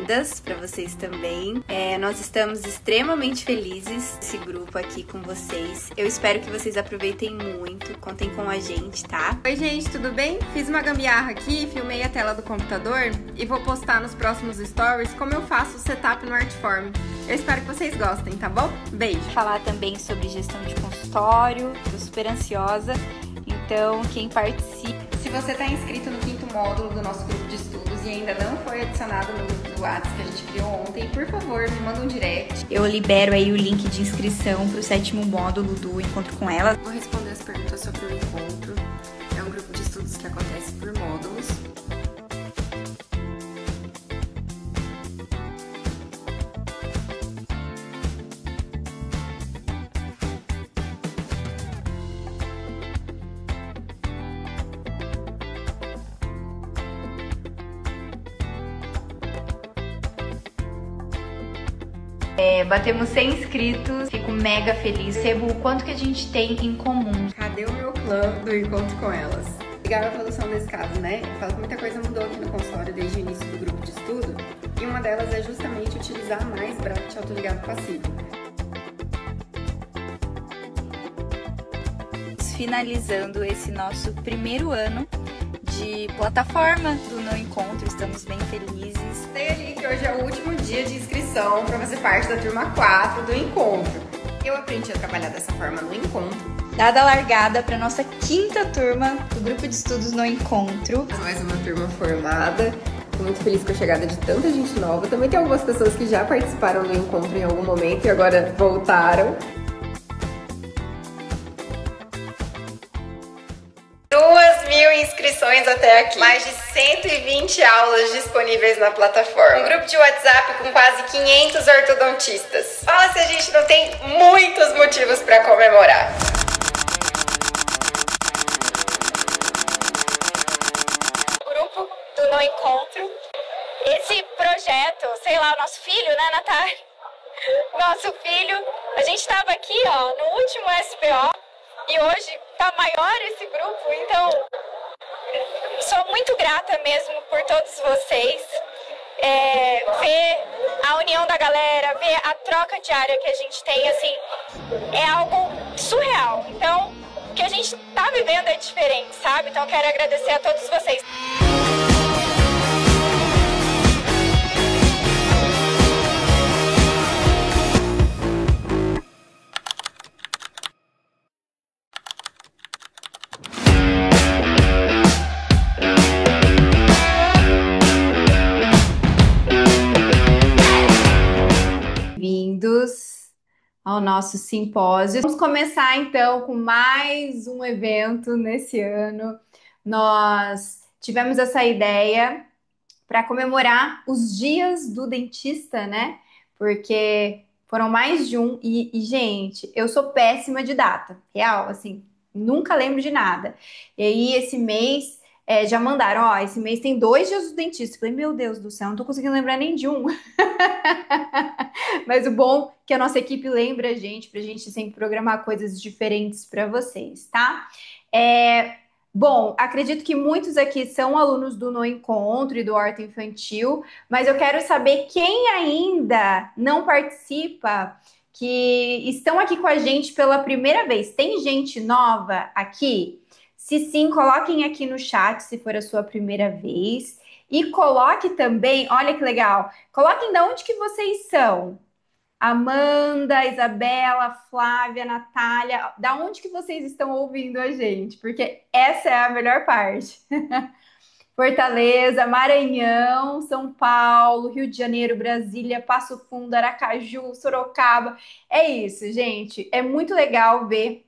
boas-vindas para vocês também. Nós estamos extremamente felizes esse grupo aqui com vocês. Eu espero que vocês aproveitem muito, contem com a gente, tá? Oi gente, tudo bem? Fiz uma gambiarra aqui, filmei a tela do computador e vou postar nos próximos stories como eu faço o setup no Artform. Eu espero que vocês gostem, tá bom? Beijo! Vou falar também sobre gestão de consultório, tô super ansiosa, então quem participa... Se você está inscrito no 5º módulo do nosso grupo de estudos e ainda não foi adicionado no grupo do WhatsApp que a gente criou ontem, por favor, me manda um direct. Eu libero aí o link de inscrição para o 7º módulo do Encontro com Ela. Vou responder as perguntas sobre o encontro. É um grupo de estudos que acontece por módulos. Batemos 100 inscritos, fico mega feliz, percebo o quanto que a gente tem em comum. Cadê o meu clã do Encontro com Elas? Legal a evolução desse caso, né? Eu falo que muita coisa mudou aqui no consultório desde o início do grupo de estudo, e uma delas é justamente utilizar mais bracket autoligado passivo. Finalizando esse nosso primeiro ano de plataforma do No Encontro, estamos bem felizes. Sei ali que hoje é o último dia de inscrição para fazer parte da turma 4 do Encontro. Eu aprendi a trabalhar dessa forma no Encontro. Dada a largada para nossa 5ª turma do grupo de estudos No Encontro. Mais uma turma formada. Estou muito feliz com a chegada de tanta gente nova. Também tem algumas pessoas que já participaram do Encontro em algum momento e agora voltaram. 2.000 inscrições até aqui, mais de 120 aulas disponíveis na plataforma, um grupo de WhatsApp com quase 500 ortodontistas. Fala se a gente não tem muitos motivos para comemorar. Grupo do No Encontro, esse projeto, sei lá, o nosso filho, né, Natália? Nosso filho, a gente estava aqui, ó, no último SPO e hoje tá maior esse grupo, então sou muito grata mesmo por todos vocês. Ver a união da galera, ver a troca diária que a gente tem, assim, é algo surreal. Então, o que a gente tá vivendo é diferente, sabe? Então, eu quero agradecer a todos vocês. Bem-vindos ao nosso simpósio. Vamos começar então com mais um evento nesse ano. Nós tivemos essa ideia para comemorar os dias do dentista, né? Porque foram mais de um e, gente, eu sou péssima de data, real, assim, nunca lembro de nada. E aí esse mês já mandaram, ó, esse mês tem 2 dias do dentista. Eu falei, meu Deus do céu, não tô conseguindo lembrar nem de um. Mas o bom é que a nossa equipe lembra a gente, pra gente sempre programar coisas diferentes para vocês, tá? Bom, acredito que muitos aqui são alunos do No Encontro e do Horta Infantil, mas eu quero saber quem ainda não participa, que estão aqui com a gente pela primeira vez. Tem gente nova aqui? Se sim, coloquem aqui no chat se for a sua primeira vez. E coloque também, olha que legal, coloquem de onde que vocês são. Amanda, Isabela, Flávia, Natália, da onde que vocês estão ouvindo a gente? Porque essa é a melhor parte. Fortaleza, Maranhão, São Paulo, Rio de Janeiro, Brasília, Passo Fundo, Aracaju, Sorocaba. É isso, gente. É muito legal ver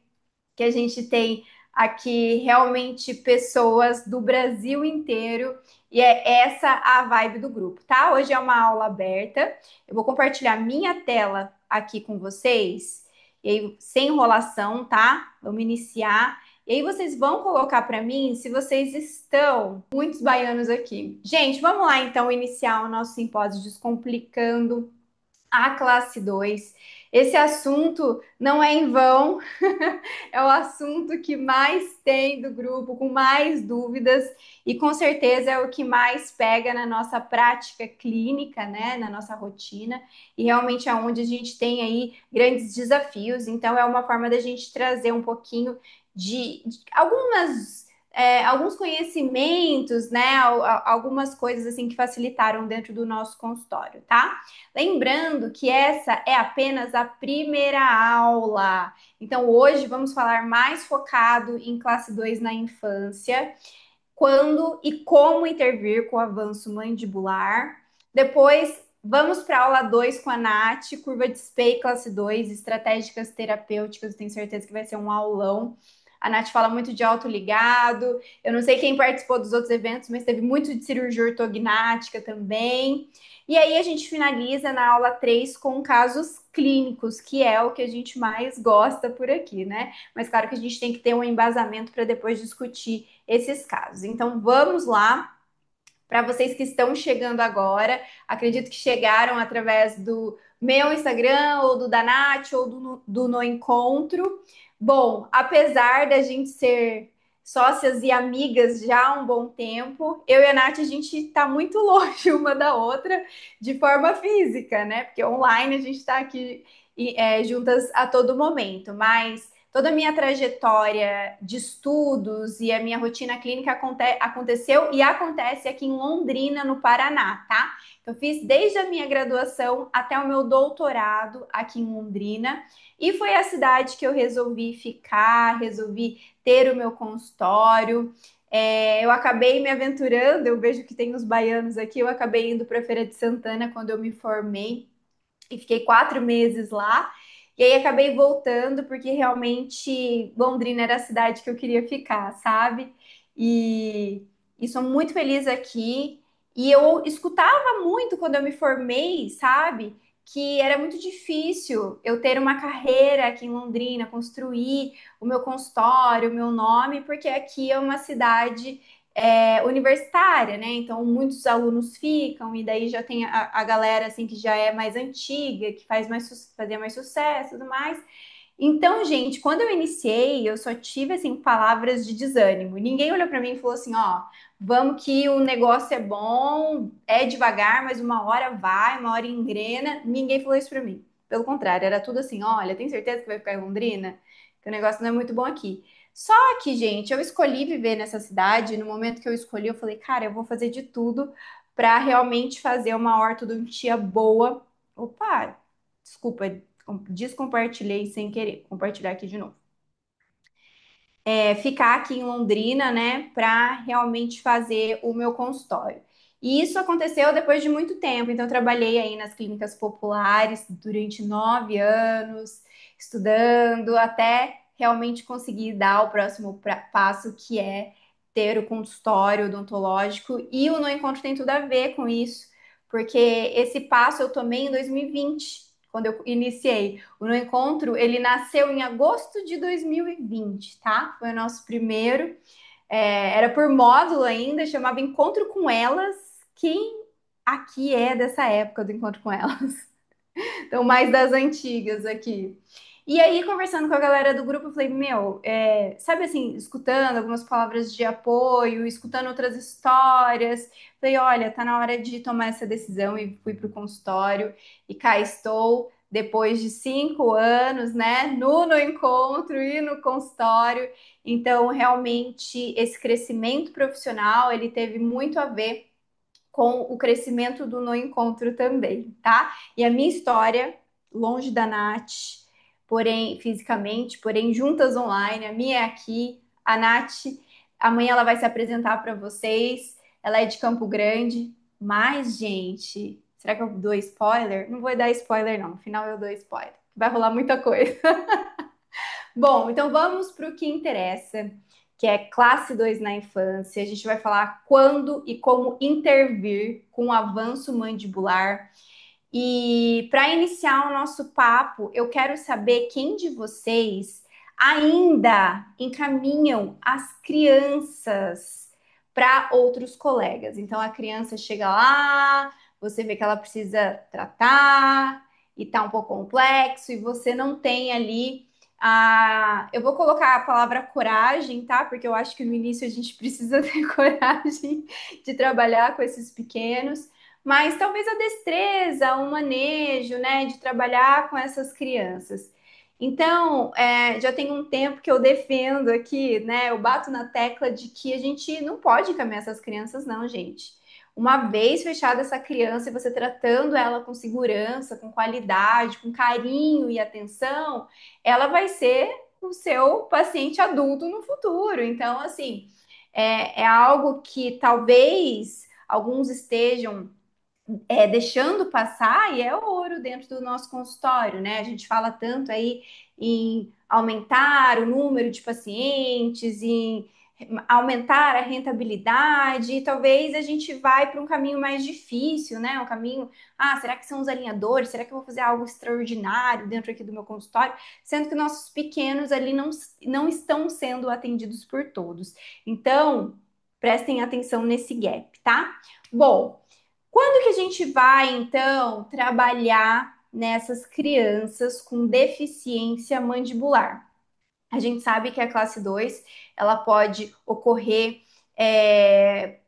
que a gente tem aqui realmente pessoas do Brasil inteiro e é essa a vibe do grupo, tá? Hoje é uma aula aberta. Eu vou compartilhar minha tela aqui com vocês e aí, sem enrolação, tá? Vamos iniciar. E aí vocês vão colocar para mim se vocês estão, muitos baianos aqui. Gente, vamos lá então iniciar o nosso simpósio Descomplicando a classe 2. Esse assunto não é em vão, é o assunto que mais tem do grupo, com mais dúvidas, e com certeza é o que mais pega na nossa prática clínica, né, na nossa rotina, e realmente é onde a gente tem aí grandes desafios. Então, é uma forma da gente trazer um pouquinho de alguns conhecimentos, né, algumas coisas assim que facilitaram dentro do nosso consultório, tá? Lembrando que essa é apenas a primeira aula. Então, hoje vamos falar mais focado em classe 2 na infância, quando e como intervir com o avanço mandibular. Depois, vamos para a aula 2 com a Nath, curva de Spey, classe 2, estratégicas terapêuticas. Tenho certeza que vai ser um aulão. A Nath fala muito de autoligado. Eu não sei quem participou dos outros eventos, mas teve muito de cirurgia ortognática também. E aí a gente finaliza na aula 3 com casos clínicos, que é o que a gente mais gosta por aqui, né? Mas claro que a gente tem que ter um embasamento para depois discutir esses casos. Então vamos lá. Para vocês que estão chegando agora, acredito que chegaram através do meu Instagram, ou do da Nath, ou do No Encontro. Bom, apesar da gente ser sócias e amigas já há um bom tempo, eu e a Nath, a gente está muito longe uma da outra de forma física, né? Porque online a gente está aqui juntas a todo momento, mas toda a minha trajetória de estudos e a minha rotina clínica aconteceu e acontece aqui em Londrina, no Paraná, tá? Eu fiz desde a minha graduação até o meu doutorado aqui em Londrina, e foi a cidade que eu resolvi ficar, resolvi ter o meu consultório. Eu acabei me aventurando, eu vejo que tem os baianos aqui, eu acabei indo para a Feira de Santana quando eu me formei e fiquei 4 meses lá. E aí acabei voltando porque realmente Londrina era a cidade que eu queria ficar, sabe? E sou muito feliz aqui. E eu escutava muito quando eu me formei, sabe? Que era muito difícil eu ter uma carreira aqui em Londrina, construir o meu consultório, o meu nome, porque aqui é uma cidade universitária, né? Então muitos alunos ficam, e daí já tem a galera assim que já é mais antiga, que fazia mais sucesso e tudo mais. Então, gente, quando eu iniciei, eu só tive assim palavras de desânimo. Ninguém olhou para mim e falou assim, ó, vamos que o negócio é bom, é devagar, mas uma hora vai, uma hora engrena. Ninguém falou isso para mim. Pelo contrário, era tudo assim, olha, tem certeza que vai ficar em Londrina? Que o negócio não é muito bom aqui. Só que, gente, eu escolhi viver nessa cidade. No momento que eu escolhi, eu falei, cara, eu vou fazer de tudo para realmente fazer uma ortodontia boa. Opa, desculpa, descompartilhei sem querer. Compartilhar aqui de novo. Ficar aqui em Londrina, né, para realmente fazer o meu consultório. E isso aconteceu depois de muito tempo. Então, eu trabalhei aí nas clínicas populares durante 9 anos, estudando, até realmente conseguir dar o próximo passo, que é ter o consultório odontológico. E o No Encontro tem tudo a ver com isso, porque esse passo eu tomei em 2020, quando eu iniciei. O No Encontro, ele nasceu em agosto de 2020, tá? Foi o nosso primeiro. Era por módulo ainda, chamava Encontro com Elas. Quem aqui é dessa época do Encontro com Elas? Então, mais das antigas aqui. E aí, conversando com a galera do grupo, eu falei, meu, sabe assim, escutando algumas palavras de apoio, escutando outras histórias, falei, olha, tá na hora de tomar essa decisão, e fui pro consultório, e cá estou, depois de 5 anos, né, no encontro e no consultório. Então, realmente, esse crescimento profissional, ele teve muito a ver com o crescimento do No Encontro também, tá? E a minha história, longe da Nath, porém, fisicamente, porém, juntas online, a minha é aqui, a Nath, amanhã ela vai se apresentar para vocês, ela é de Campo Grande, mas, gente, será que eu dou spoiler? Não vou dar spoiler, não, no final eu dou spoiler, vai rolar muita coisa. Bom, então vamos para o que interessa, que é classe 2 na infância. A gente vai falar quando e como intervir com o avanço mandibular. E para iniciar o nosso papo, eu quero saber quem de vocês ainda encaminham as crianças para outros colegas. Então a criança chega lá, você vê que ela precisa tratar, e tá um pouco complexo e você não tem ali a... Eu vou colocar a palavra coragem, tá? Porque eu acho que no início a gente precisa ter coragem de trabalhar com esses pequenos, mas talvez a destreza, o manejo, né, de trabalhar com essas crianças. Então, já tem um tempo que eu defendo aqui, né? Eu bato na tecla de que a gente não pode encaminhar essas crianças, não, gente. Uma vez fechada essa criança e você tratando ela com segurança, com qualidade, com carinho e atenção, ela vai ser o seu paciente adulto no futuro. Então, assim, é algo que talvez alguns estejam deixando passar e é ouro dentro do nosso consultório, né? A gente fala tanto aí em aumentar o número de pacientes, em aumentar a rentabilidade, e talvez a gente vai para um caminho mais difícil, né? Um caminho, será que são os alinhadores? Será que eu vou fazer algo extraordinário dentro aqui do meu consultório? Sendo que nossos pequenos ali não estão sendo atendidos por todos. Então, prestem atenção nesse gap, tá? Bom, quando que a gente vai, então, trabalhar nessas crianças com deficiência mandibular? A gente sabe que a classe 2 ela pode ocorrer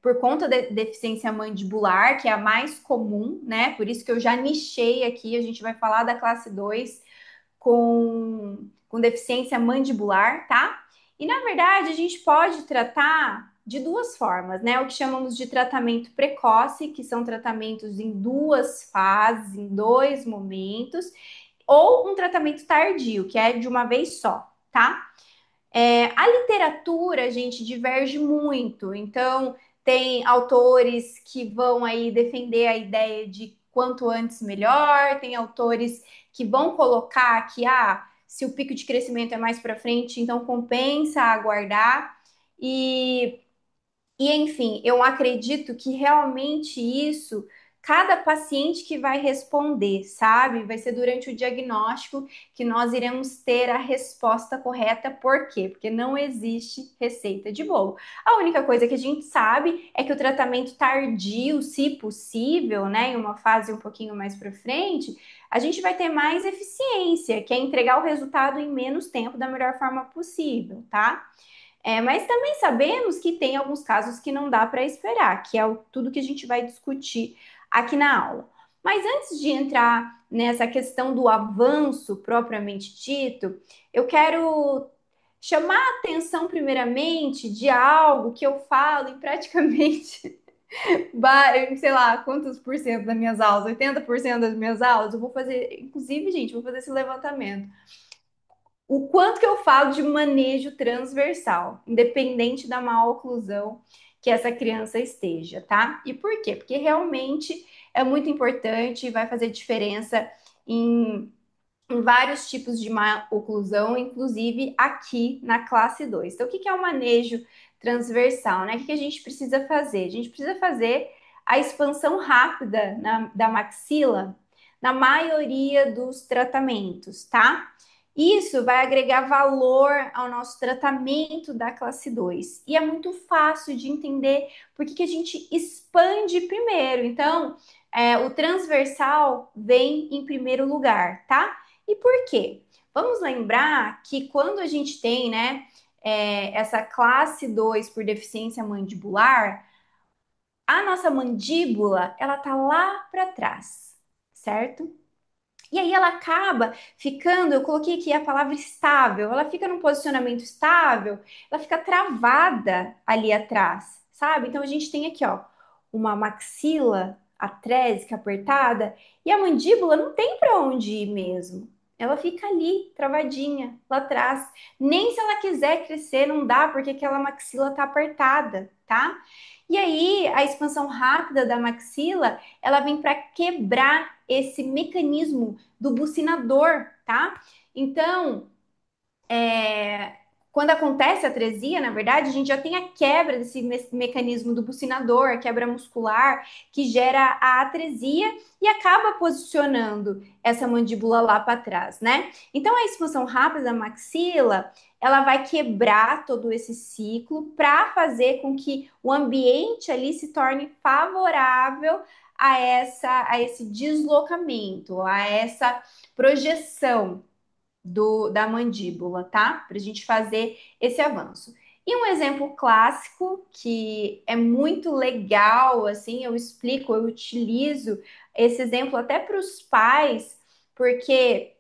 por conta da deficiência mandibular, que é a mais comum, né? Por isso que eu já nichei aqui, a gente vai falar da classe 2 com deficiência mandibular, tá? E na verdade, a gente pode tratar de duas formas, né? O que chamamos de tratamento precoce, que são tratamentos em duas fases, em dois momentos, ou um tratamento tardio, que é de uma vez só, tá? A literatura, gente, diverge muito. Então, tem autores que vão aí defender a ideia de quanto antes melhor, tem autores que vão colocar que, se o pico de crescimento é mais para frente, então compensa aguardar. E enfim, eu acredito que realmente isso, cada paciente que vai responder, sabe? Vai ser durante o diagnóstico que nós iremos ter a resposta correta. Por quê? Porque não existe receita de bolo. A única coisa que a gente sabe é que o tratamento tardio, se possível, né, em uma fase um pouquinho mais para frente, a gente vai ter mais eficiência, que é entregar o resultado em menos tempo da melhor forma possível, tá? Mas também sabemos que tem alguns casos que não dá para esperar, que é tudo que a gente vai discutir aqui na aula. Mas antes de entrar nessa questão do avanço propriamente dito, eu quero chamar a atenção primeiramente de algo que eu falo em praticamente, sei lá, quantos por cento das minhas aulas, 80% das minhas aulas, eu vou fazer, inclusive, gente, vou fazer esse levantamento. O quanto que eu falo de manejo transversal, independente da má oclusão que essa criança esteja, tá? E por quê? Porque realmente é muito importante e vai fazer diferença em vários tipos de má oclusão, inclusive aqui na classe 2. Então, o que é o manejo transversal, né? O que a gente precisa fazer? A gente precisa fazer a expansão rápida da maxila na maioria dos tratamentos, tá? Isso vai agregar valor ao nosso tratamento da classe 2. E é muito fácil de entender por que a gente expande primeiro. Então, o transversal vem em primeiro lugar, tá? E por quê? Vamos lembrar que quando a gente tem, né, essa classe 2 por deficiência mandibular, a nossa mandíbula, ela tá lá para trás, certo? E aí ela acaba ficando, eu coloquei aqui a palavra estável, ela fica num posicionamento estável, ela fica travada ali atrás, sabe? Então a gente tem aqui, ó, uma maxila atrésica apertada e a mandíbula não tem para onde ir mesmo. Ela fica ali, travadinha, lá atrás. Nem se ela quiser crescer, não dá, porque aquela maxila tá apertada, tá? E aí, a expansão rápida da maxila, ela vem para quebrar esse mecanismo do bucinador, tá? Então, quando acontece a atresia, na verdade, a gente já tem a quebra desse mecanismo do bucinador, a quebra muscular, que gera a atresia e acaba posicionando essa mandíbula lá para trás, né? Então, a expansão rápida da maxila, ela vai quebrar todo esse ciclo para fazer com que o ambiente ali se torne favorável a esse deslocamento, a essa projeção da mandíbula, tá? Para a gente fazer esse avanço. E um exemplo clássico que é muito legal, assim, eu explico, eu utilizo esse exemplo até para os pais, porque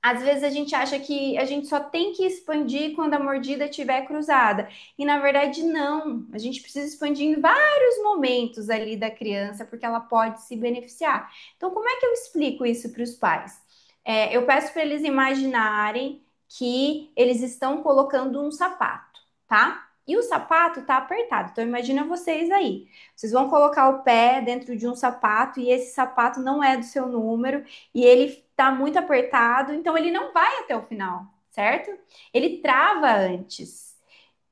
às vezes a gente acha que a gente só tem que expandir quando a mordida estiver cruzada. E na verdade, não. A gente precisa expandir em vários momentos ali da criança, porque ela pode se beneficiar. Então, como é que eu explico isso para os pais? Eu peço para eles imaginarem que eles estão colocando um sapato, tá? E o sapato tá apertado. Então, imagina vocês aí. Vocês vão colocar o pé dentro de um sapato e esse sapato não é do seu número e ele tá muito apertado, então ele não vai até o final, certo? Ele trava antes.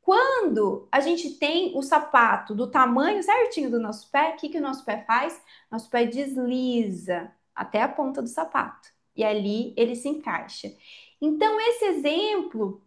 Quando a gente tem o sapato do tamanho certinho do nosso pé, o que que o nosso pé faz? Nosso pé desliza até a ponta do sapato e ali ele se encaixa. Então, esse exemplo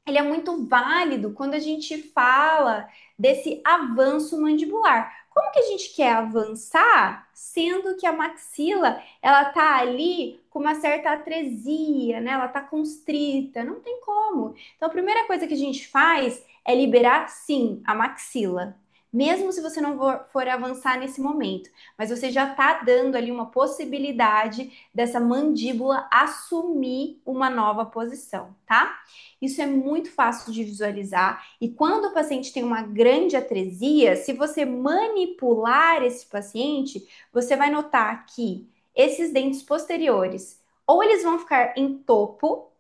ele é muito válido quando a gente fala desse avanço mandibular. Como que a gente quer avançar, sendo que a maxila ela tá ali com uma certa atresia, né? Ela tá constrita, não tem como. Então a primeira coisa que a gente faz é liberar sim a maxila. Mesmo se você não for avançar nesse momento, mas você já está dando ali uma possibilidade dessa mandíbula assumir uma nova posição, tá? Isso é muito fácil de visualizar. E quando o paciente tem uma grande atresia, se você manipular esse paciente, você vai notar que esses dentes posteriores, ou eles vão ficar em topo,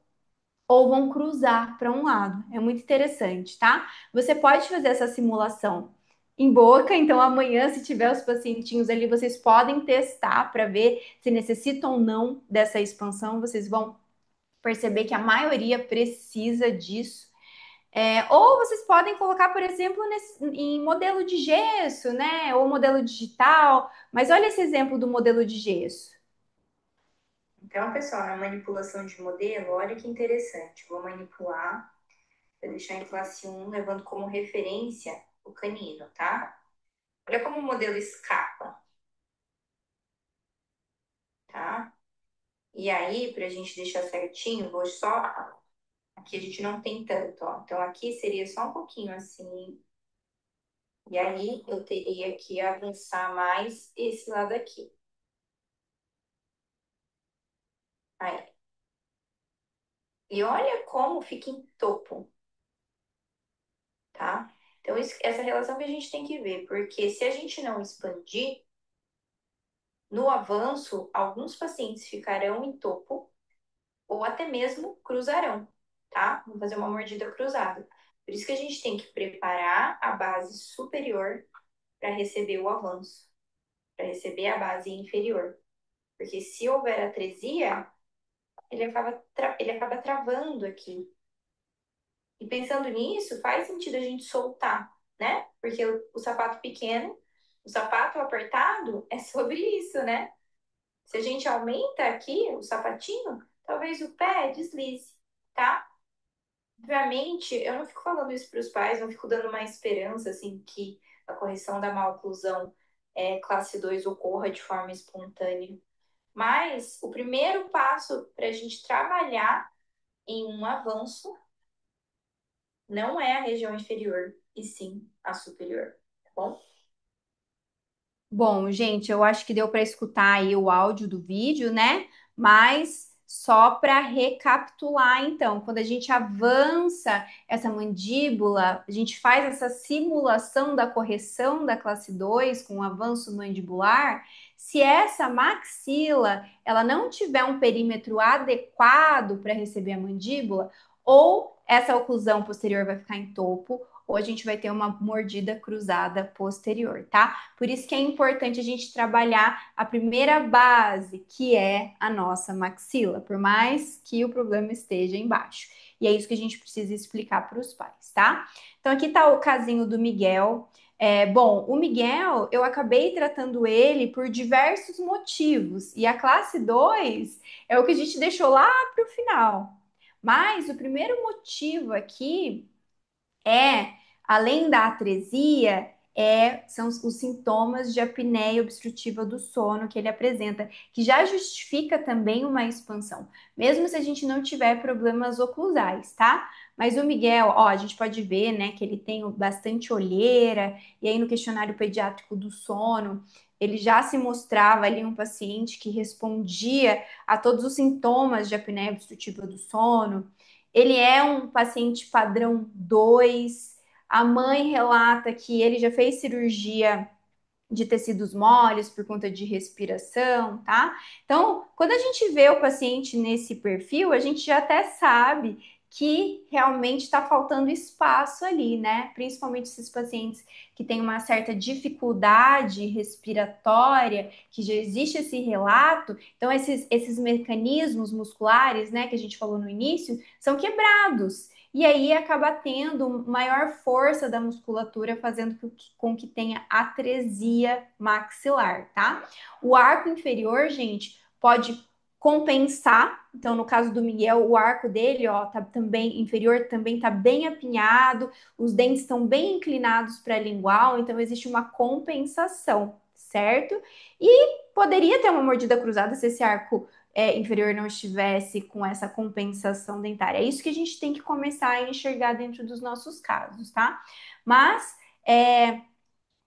ou vão cruzar para um lado. É muito interessante, tá? Você pode fazer essa simulação em boca, então amanhã, se tiver os pacientinhos ali, vocês podem testar para ver se necessitam ou não dessa expansão. Vocês vão perceber que a maioria precisa disso. Ou vocês podem colocar, por exemplo, em modelo de gesso, né? Ou modelo digital. Mas olha esse exemplo do modelo de gesso. Então, pessoal, na manipulação de modelo, olha que interessante. Vou manipular, vou deixar em classe 1, levando como referência o canino, tá? Olha como o modelo escapa, tá? E aí, pra gente deixar certinho, vou só... Aqui a gente não tem tanto, ó. Então, aqui seria só um pouquinho assim. E aí, eu teria que avançar mais esse lado aqui. Aí. E olha como fica em topo, tá? Então, essa relação que a gente tem que ver, porque se a gente não expandir, no avanço, alguns pacientes ficarão em topo ou até mesmo cruzarão, tá? Vão fazer uma mordida cruzada. Por isso que a gente tem que preparar a base superior para receber o avanço, para receber a base inferior. Porque se houver atresia, ele acaba travando aqui. E pensando nisso, faz sentido a gente soltar, né? Porque o sapato pequeno, o sapato apertado é sobre isso, né? Se a gente aumenta aqui o sapatinho, talvez o pé deslize, tá? Obviamente, eu não fico falando isso para os pais, não fico dando uma esperança, assim, que a correção da maloclusão classe 2 ocorra de forma espontânea. Mas o primeiro passo para a gente trabalhar em um avanço não é a região inferior, e sim a superior, tá bom? Bom, gente, eu acho que deu para escutar aí o áudio do vídeo, né? Mas só para recapitular, então, quando a gente avança essa mandíbula, a gente faz essa simulação da correção da classe 2 com o avanço mandibular, se essa maxila ela não tiver um perímetro adequado para receber a mandíbula, ou essa oclusão posterior vai ficar em topo, ou a gente vai ter uma mordida cruzada posterior, tá? Por isso que é importante a gente trabalhar a primeira base, que é a nossa maxila, por mais que o problema esteja embaixo. E é isso que a gente precisa explicar para os pais, tá? Então aqui tá o casinho do Miguel. Bom, o Miguel, eu acabei tratando ele por diversos motivos, e a classe 2 é o que a gente deixou lá para o final. Mas o primeiro motivo aqui além da atresia, são os sintomas de apneia obstrutiva do sono que ele apresenta, que já justifica também uma expansão, mesmo se a gente não tiver problemas oclusais, tá? Mas o Miguel, ó, a gente pode ver, né, que ele tem bastante olheira, e aí no questionário pediátrico do sono, ele já se mostrava ali um paciente que respondia a todos os sintomas de apneia obstrutiva do sono. Ele é um paciente padrão 2. A mãe relata que ele já fez cirurgia de tecidos moles por conta de respiração, tá? Então, quando a gente vê o paciente nesse perfil, a gente já até sabe que realmente está faltando espaço ali, né? Principalmente esses pacientes que têm uma certa dificuldade respiratória, que já existe esse relato. Então, esses mecanismos musculares, né, que a gente falou no início, são quebrados. E aí acaba tendo maior força da musculatura, fazendo com que tenha atresia maxilar, tá? O arco inferior, gente, pode compensar. Então, no caso do Miguel, o arco dele, ó, tá também inferior, também tá bem apinhado, os dentes estão bem inclinados para a lingual, então existe uma compensação, certo? E poderia ter uma mordida cruzada se esse arco inferior não estivesse com essa compensação dentária. É isso que a gente tem que começar a enxergar dentro dos nossos casos, tá? Mas,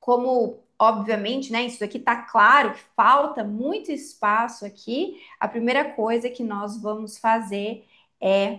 como obviamente, né, isso aqui tá claro que falta muito espaço aqui, a primeira coisa que nós vamos fazer é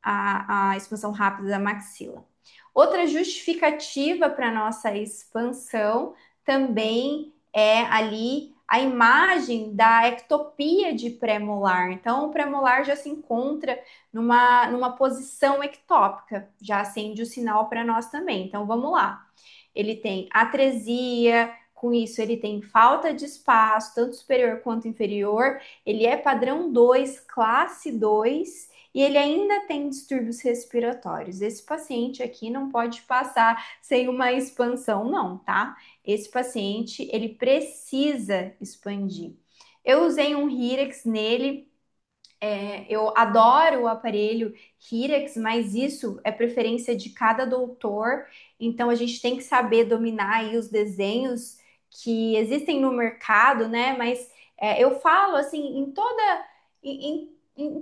a expansão rápida da maxila. Outra justificativa para nossa expansão também é ali a imagem da ectopia de pré-molar. Então, o pré-molar já se encontra numa posição ectópica, já acende o sinal para nós também. Então, vamos lá. Ele tem atresia, com isso ele tem falta de espaço, tanto superior quanto inferior. Ele é padrão 2, classe 2, e ele ainda tem distúrbios respiratórios. Esse paciente aqui não pode passar sem uma expansão, não, tá? Esse paciente, ele precisa expandir. Eu usei um Hyrax nele. Eu adoro o aparelho Hyrax, mas isso é preferência de cada doutor. Então a gente tem que saber dominar aí os desenhos que existem no mercado, né? Mas eu falo assim em toda, em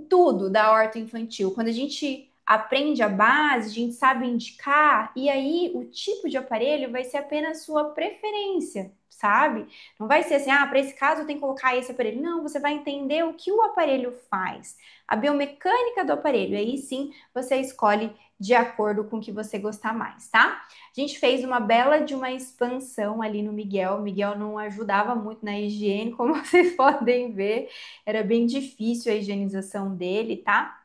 tudo da horta infantil. Quando a gente aprende a base, a gente sabe indicar, e aí o tipo de aparelho vai ser apenas sua preferência, sabe? Não vai ser assim, para esse caso eu tenho que colocar esse aparelho. Não, você vai entender o que o aparelho faz, a biomecânica do aparelho. Aí sim você escolhe de acordo com o que você gostar mais, tá? A gente fez uma bela de uma expansão ali no Miguel. O Miguel não ajudava muito na higiene, como vocês podem ver. Era bem difícil a higienização dele, tá?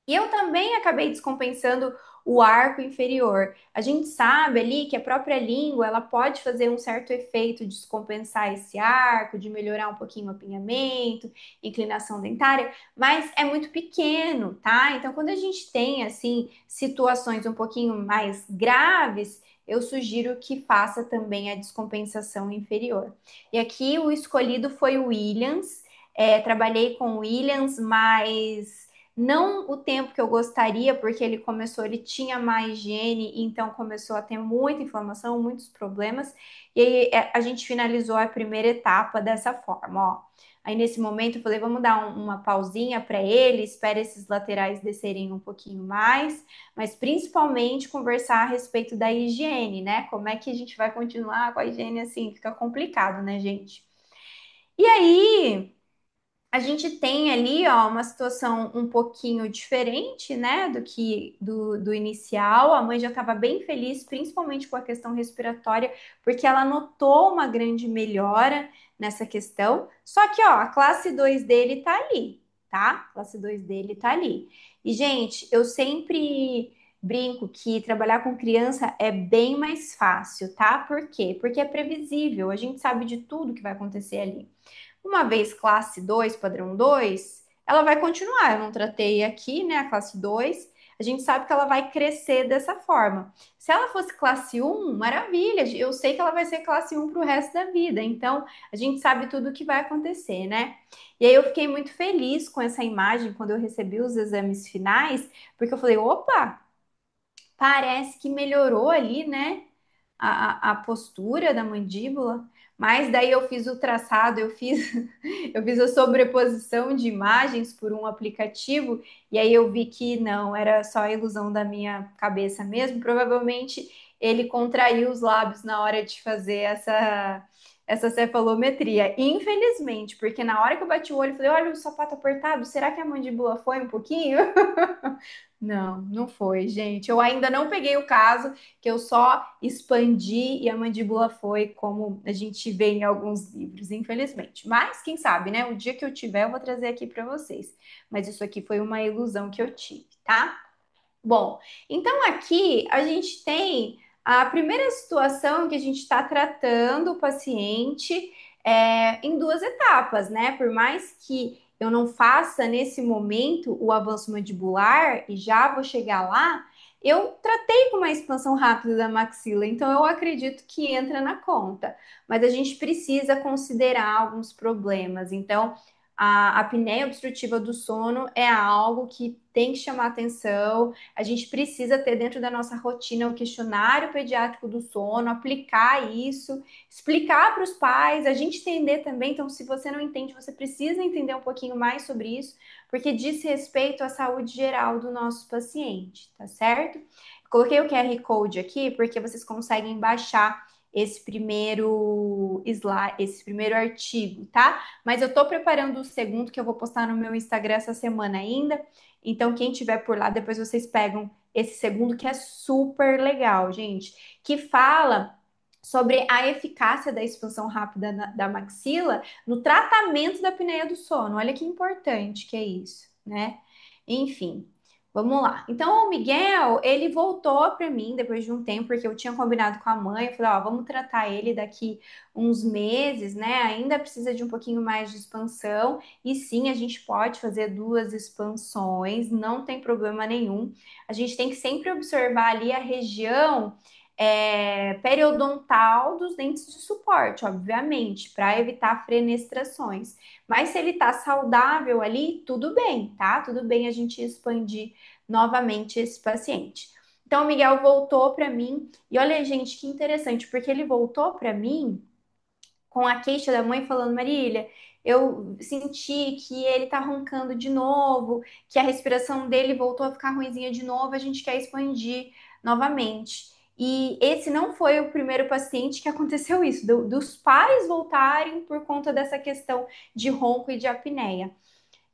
E eu também acabei descompensando o arco inferior. A gente sabe ali que a própria língua ela pode fazer um certo efeito de descompensar esse arco, de melhorar um pouquinho o apinhamento, inclinação dentária, mas é muito pequeno, tá? Então, quando a gente tem assim situações um pouquinho mais graves, eu sugiro que faça também a descompensação inferior. E aqui o escolhido foi o Williams. Trabalhei com o Williams, mas não o tempo que eu gostaria, porque ele tinha má higiene, então começou a ter muita inflamação, muitos problemas, e aí a gente finalizou a primeira etapa dessa forma, ó. Aí nesse momento eu falei, vamos dar uma pausinha para ele, espera esses laterais descerem um pouquinho mais, mas principalmente conversar a respeito da higiene, né? Como é que a gente vai continuar com a higiene assim? Fica complicado, né, gente? E aí, a gente tem ali, ó, uma situação um pouquinho diferente, né, do que do inicial. A mãe já estava bem feliz, principalmente com a questão respiratória, porque ela notou uma grande melhora nessa questão. Só que, ó, a classe 2 dele tá ali, tá? A classe 2 dele tá ali. E, gente, eu sempre brinco que trabalhar com criança é bem mais fácil, tá? Por quê? Porque é previsível, a gente sabe de tudo que vai acontecer ali. Uma vez classe 2, padrão 2, ela vai continuar. Eu não tratei aqui, né, a classe 2. A gente sabe que ela vai crescer dessa forma. Se ela fosse classe 1, maravilha. Eu sei que ela vai ser classe 1 para o resto da vida. Então, a gente sabe tudo o que vai acontecer, né? E aí eu fiquei muito feliz com essa imagem quando eu recebi os exames finais, porque eu falei, opa, parece que melhorou ali, né? a postura da mandíbula, mas daí eu fiz o traçado, eu fiz a sobreposição de imagens por um aplicativo, e aí eu vi que não, era só a ilusão da minha cabeça mesmo. Provavelmente ele contraiu os lábios na hora de fazer essa cefalometria. Infelizmente, porque na hora que eu bati o olho, eu falei: olha o sapato apertado, será que a mandíbula foi um pouquinho? Não, não foi, gente. Eu ainda não peguei o caso, que eu só expandi e a mandíbula foi como a gente vê em alguns livros, infelizmente. Mas quem sabe, né? O dia que eu tiver, eu vou trazer aqui para vocês. Mas isso aqui foi uma ilusão que eu tive, tá? Bom, então aqui a gente tem a primeira situação que a gente está tratando o paciente em duas etapas, né? Por mais que eu não faça nesse momento o avanço mandibular e já vou chegar lá, eu tratei com uma expansão rápida da maxila, então eu acredito que entra na conta. Mas a gente precisa considerar alguns problemas. Então, a apneia obstrutiva do sono é algo que tem que chamar atenção. A gente precisa ter dentro da nossa rotina o questionário pediátrico do sono, aplicar isso, explicar para os pais, a gente entender também. Então, se você não entende, você precisa entender um pouquinho mais sobre isso, porque diz respeito à saúde geral do nosso paciente, tá certo? Coloquei o QR Code aqui porque vocês conseguem baixar esse primeiro slide, esse primeiro artigo, tá? Mas eu tô preparando o segundo que eu vou postar no meu Instagram essa semana ainda. Então, quem tiver por lá, depois vocês pegam esse segundo que é super legal, gente, que fala sobre a eficácia da expansão rápida da maxila no tratamento da apneia do sono. Olha que importante que é isso, né? Enfim, vamos lá. Então, o Miguel, ele voltou para mim depois de um tempo, porque eu tinha combinado com a mãe. Eu falei: ó, vamos tratar ele daqui uns meses, né? Ainda precisa de um pouquinho mais de expansão. E sim, a gente pode fazer duas expansões, não tem problema nenhum. A gente tem que sempre observar ali a região periodontal dos dentes de suporte, obviamente, para evitar fenestrações. Mas se ele tá saudável ali, tudo bem, tá? Tudo bem a gente expandir novamente esse paciente. Então, o Miguel voltou para mim, e olha, gente, que interessante, porque ele voltou para mim com a queixa da mãe falando: Marília, eu senti que ele tá roncando de novo, que a respiração dele voltou a ficar ruinzinha de novo, a gente quer expandir novamente. E esse não foi o primeiro paciente que aconteceu isso, dos pais voltarem por conta dessa questão de ronco e de apneia.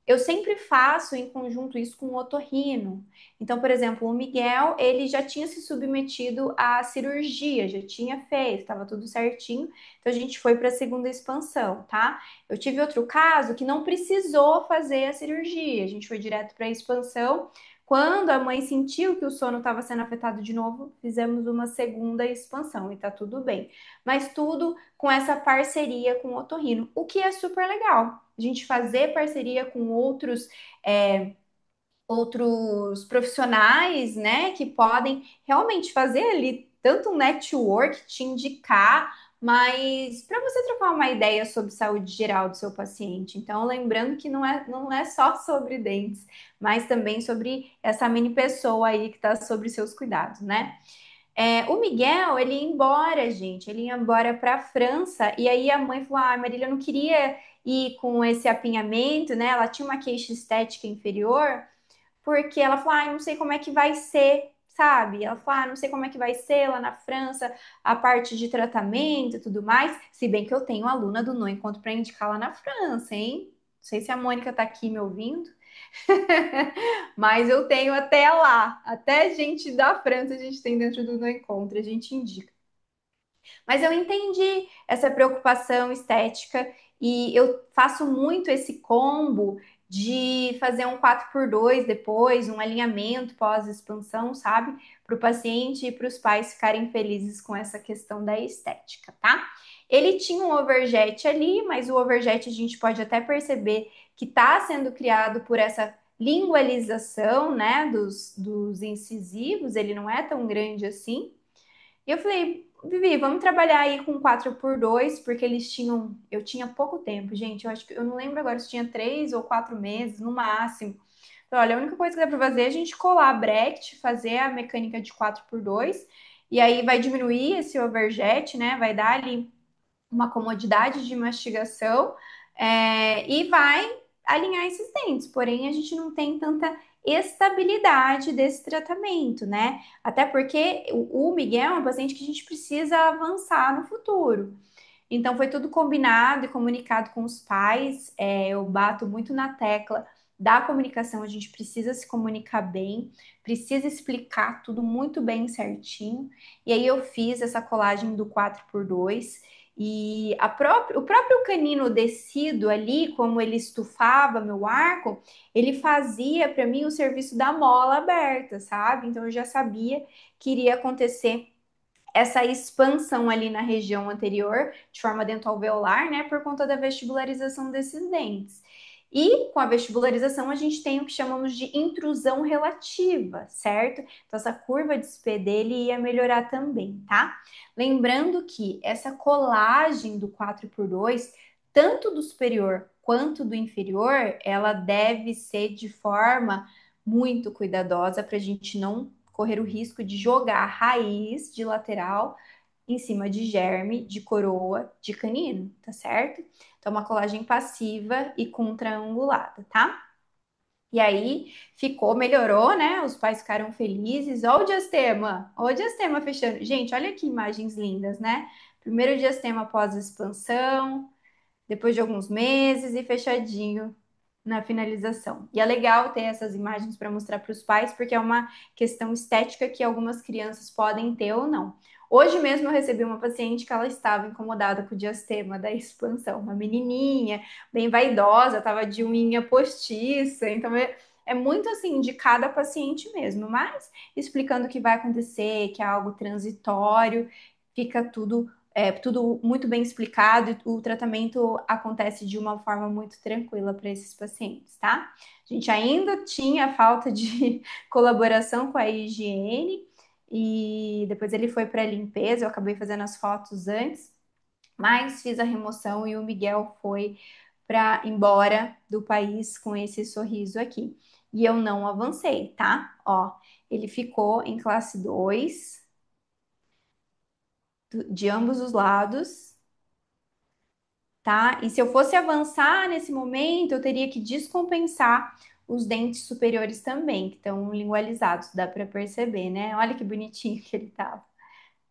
Eu sempre faço em conjunto isso com o otorrino. Então, por exemplo, o Miguel, ele já tinha se submetido à cirurgia, já tinha feito, estava tudo certinho. Então, a gente foi para a segunda expansão, tá? Eu tive outro caso que não precisou fazer a cirurgia, a gente foi direto para a expansão. Quando a mãe sentiu que o sono estava sendo afetado de novo, fizemos uma segunda expansão e tá tudo bem. Mas tudo com essa parceria com o otorrino, o que é super legal. A gente fazer parceria com outros profissionais, né, que podem realmente fazer ali tanto um network, te indicar, mas para você trocar uma ideia sobre saúde geral do seu paciente. Então, lembrando que não é só sobre dentes, mas também sobre essa mini pessoa aí que está sobre seus cuidados, né? O Miguel, ele ia embora, gente. Ele ia embora para a França. E aí a mãe falou: ah, Marília, eu não queria ir com esse apinhamento, né? Ela tinha uma queixa estética inferior, porque ela falou: ah, eu não sei como é que vai ser, sabe? Ela falou: ah, não sei como é que vai ser lá na França, a parte de tratamento e tudo mais. Se bem que eu tenho aluna do No Encontro para indicar lá na França, hein? Não sei se a Mônica tá aqui me ouvindo. Mas eu tenho até lá, até gente da França a gente tem dentro do No Encontro, a gente indica. Mas eu entendi essa preocupação estética e eu faço muito esse combo de fazer um 4x2 depois, um alinhamento pós-expansão, sabe? Para o paciente e para os pais ficarem felizes com essa questão da estética, tá? Ele tinha um overjet ali, mas o overjet a gente pode até perceber que está sendo criado por essa lingualização, né, dos incisivos, ele não é tão grande assim. E eu falei: Vivi, vamos trabalhar aí com 4x2, porque eles tinham. Eu tinha pouco tempo, gente. Eu acho que eu não lembro agora se tinha 3 ou 4 meses no máximo. Falei: olha, a única coisa que dá para fazer é a gente colar a Brecht, fazer a mecânica de 4x2 e aí vai diminuir esse overjet, né? Vai dar ali uma comodidade de mastigação, e vai alinhar esses dentes. Porém, a gente não tem tanta estabilidade desse tratamento, né? Até porque o Miguel é um paciente que a gente precisa avançar no futuro. Então, foi tudo combinado e comunicado com os pais. Eu bato muito na tecla da comunicação, a gente precisa se comunicar bem, precisa explicar tudo muito bem certinho. E aí, eu fiz essa colagem do 4x2 e o próprio canino descido ali, como ele estufava meu arco, ele fazia para mim o serviço da mola aberta, sabe? Então, eu já sabia que iria acontecer essa expansão ali na região anterior, de forma dentoalveolar, né, por conta da vestibularização desses dentes. E com a vestibularização, a gente tem o que chamamos de intrusão relativa, certo? Então, essa curva de SP dele ia melhorar também, tá? Lembrando que essa colagem do 4x2, tanto do superior quanto do inferior, ela deve ser de forma muito cuidadosa para a gente não correr o risco de jogar raiz de lateral em cima de germe, de coroa, de canino, tá certo? Então, uma colagem passiva e contraangulada, tá? E aí ficou, melhorou, né? Os pais ficaram felizes. Ó o diastema fechando. Gente, olha que imagens lindas, né? Primeiro diastema após expansão, depois de alguns meses e fechadinho na finalização. E é legal ter essas imagens para mostrar para os pais, porque é uma questão estética que algumas crianças podem ter ou não. Hoje mesmo eu recebi uma paciente que ela estava incomodada com o diastema da expansão, uma menininha, bem vaidosa, estava de unha postiça, então é muito assim de cada paciente mesmo, mas explicando o que vai acontecer, que é algo transitório, fica tudo muito bem explicado e o tratamento acontece de uma forma muito tranquila para esses pacientes, tá? A gente ainda tinha falta de colaboração com a higiene e depois ele foi para a limpeza, eu acabei fazendo as fotos antes, mas fiz a remoção e o Miguel foi para embora do país com esse sorriso aqui. E eu não avancei, tá? Ó, ele ficou em classe 2 de ambos os lados, tá? E se eu fosse avançar nesse momento, eu teria que descompensar os dentes superiores também, que estão lingualizados, dá para perceber, né? Olha que bonitinho que ele tava.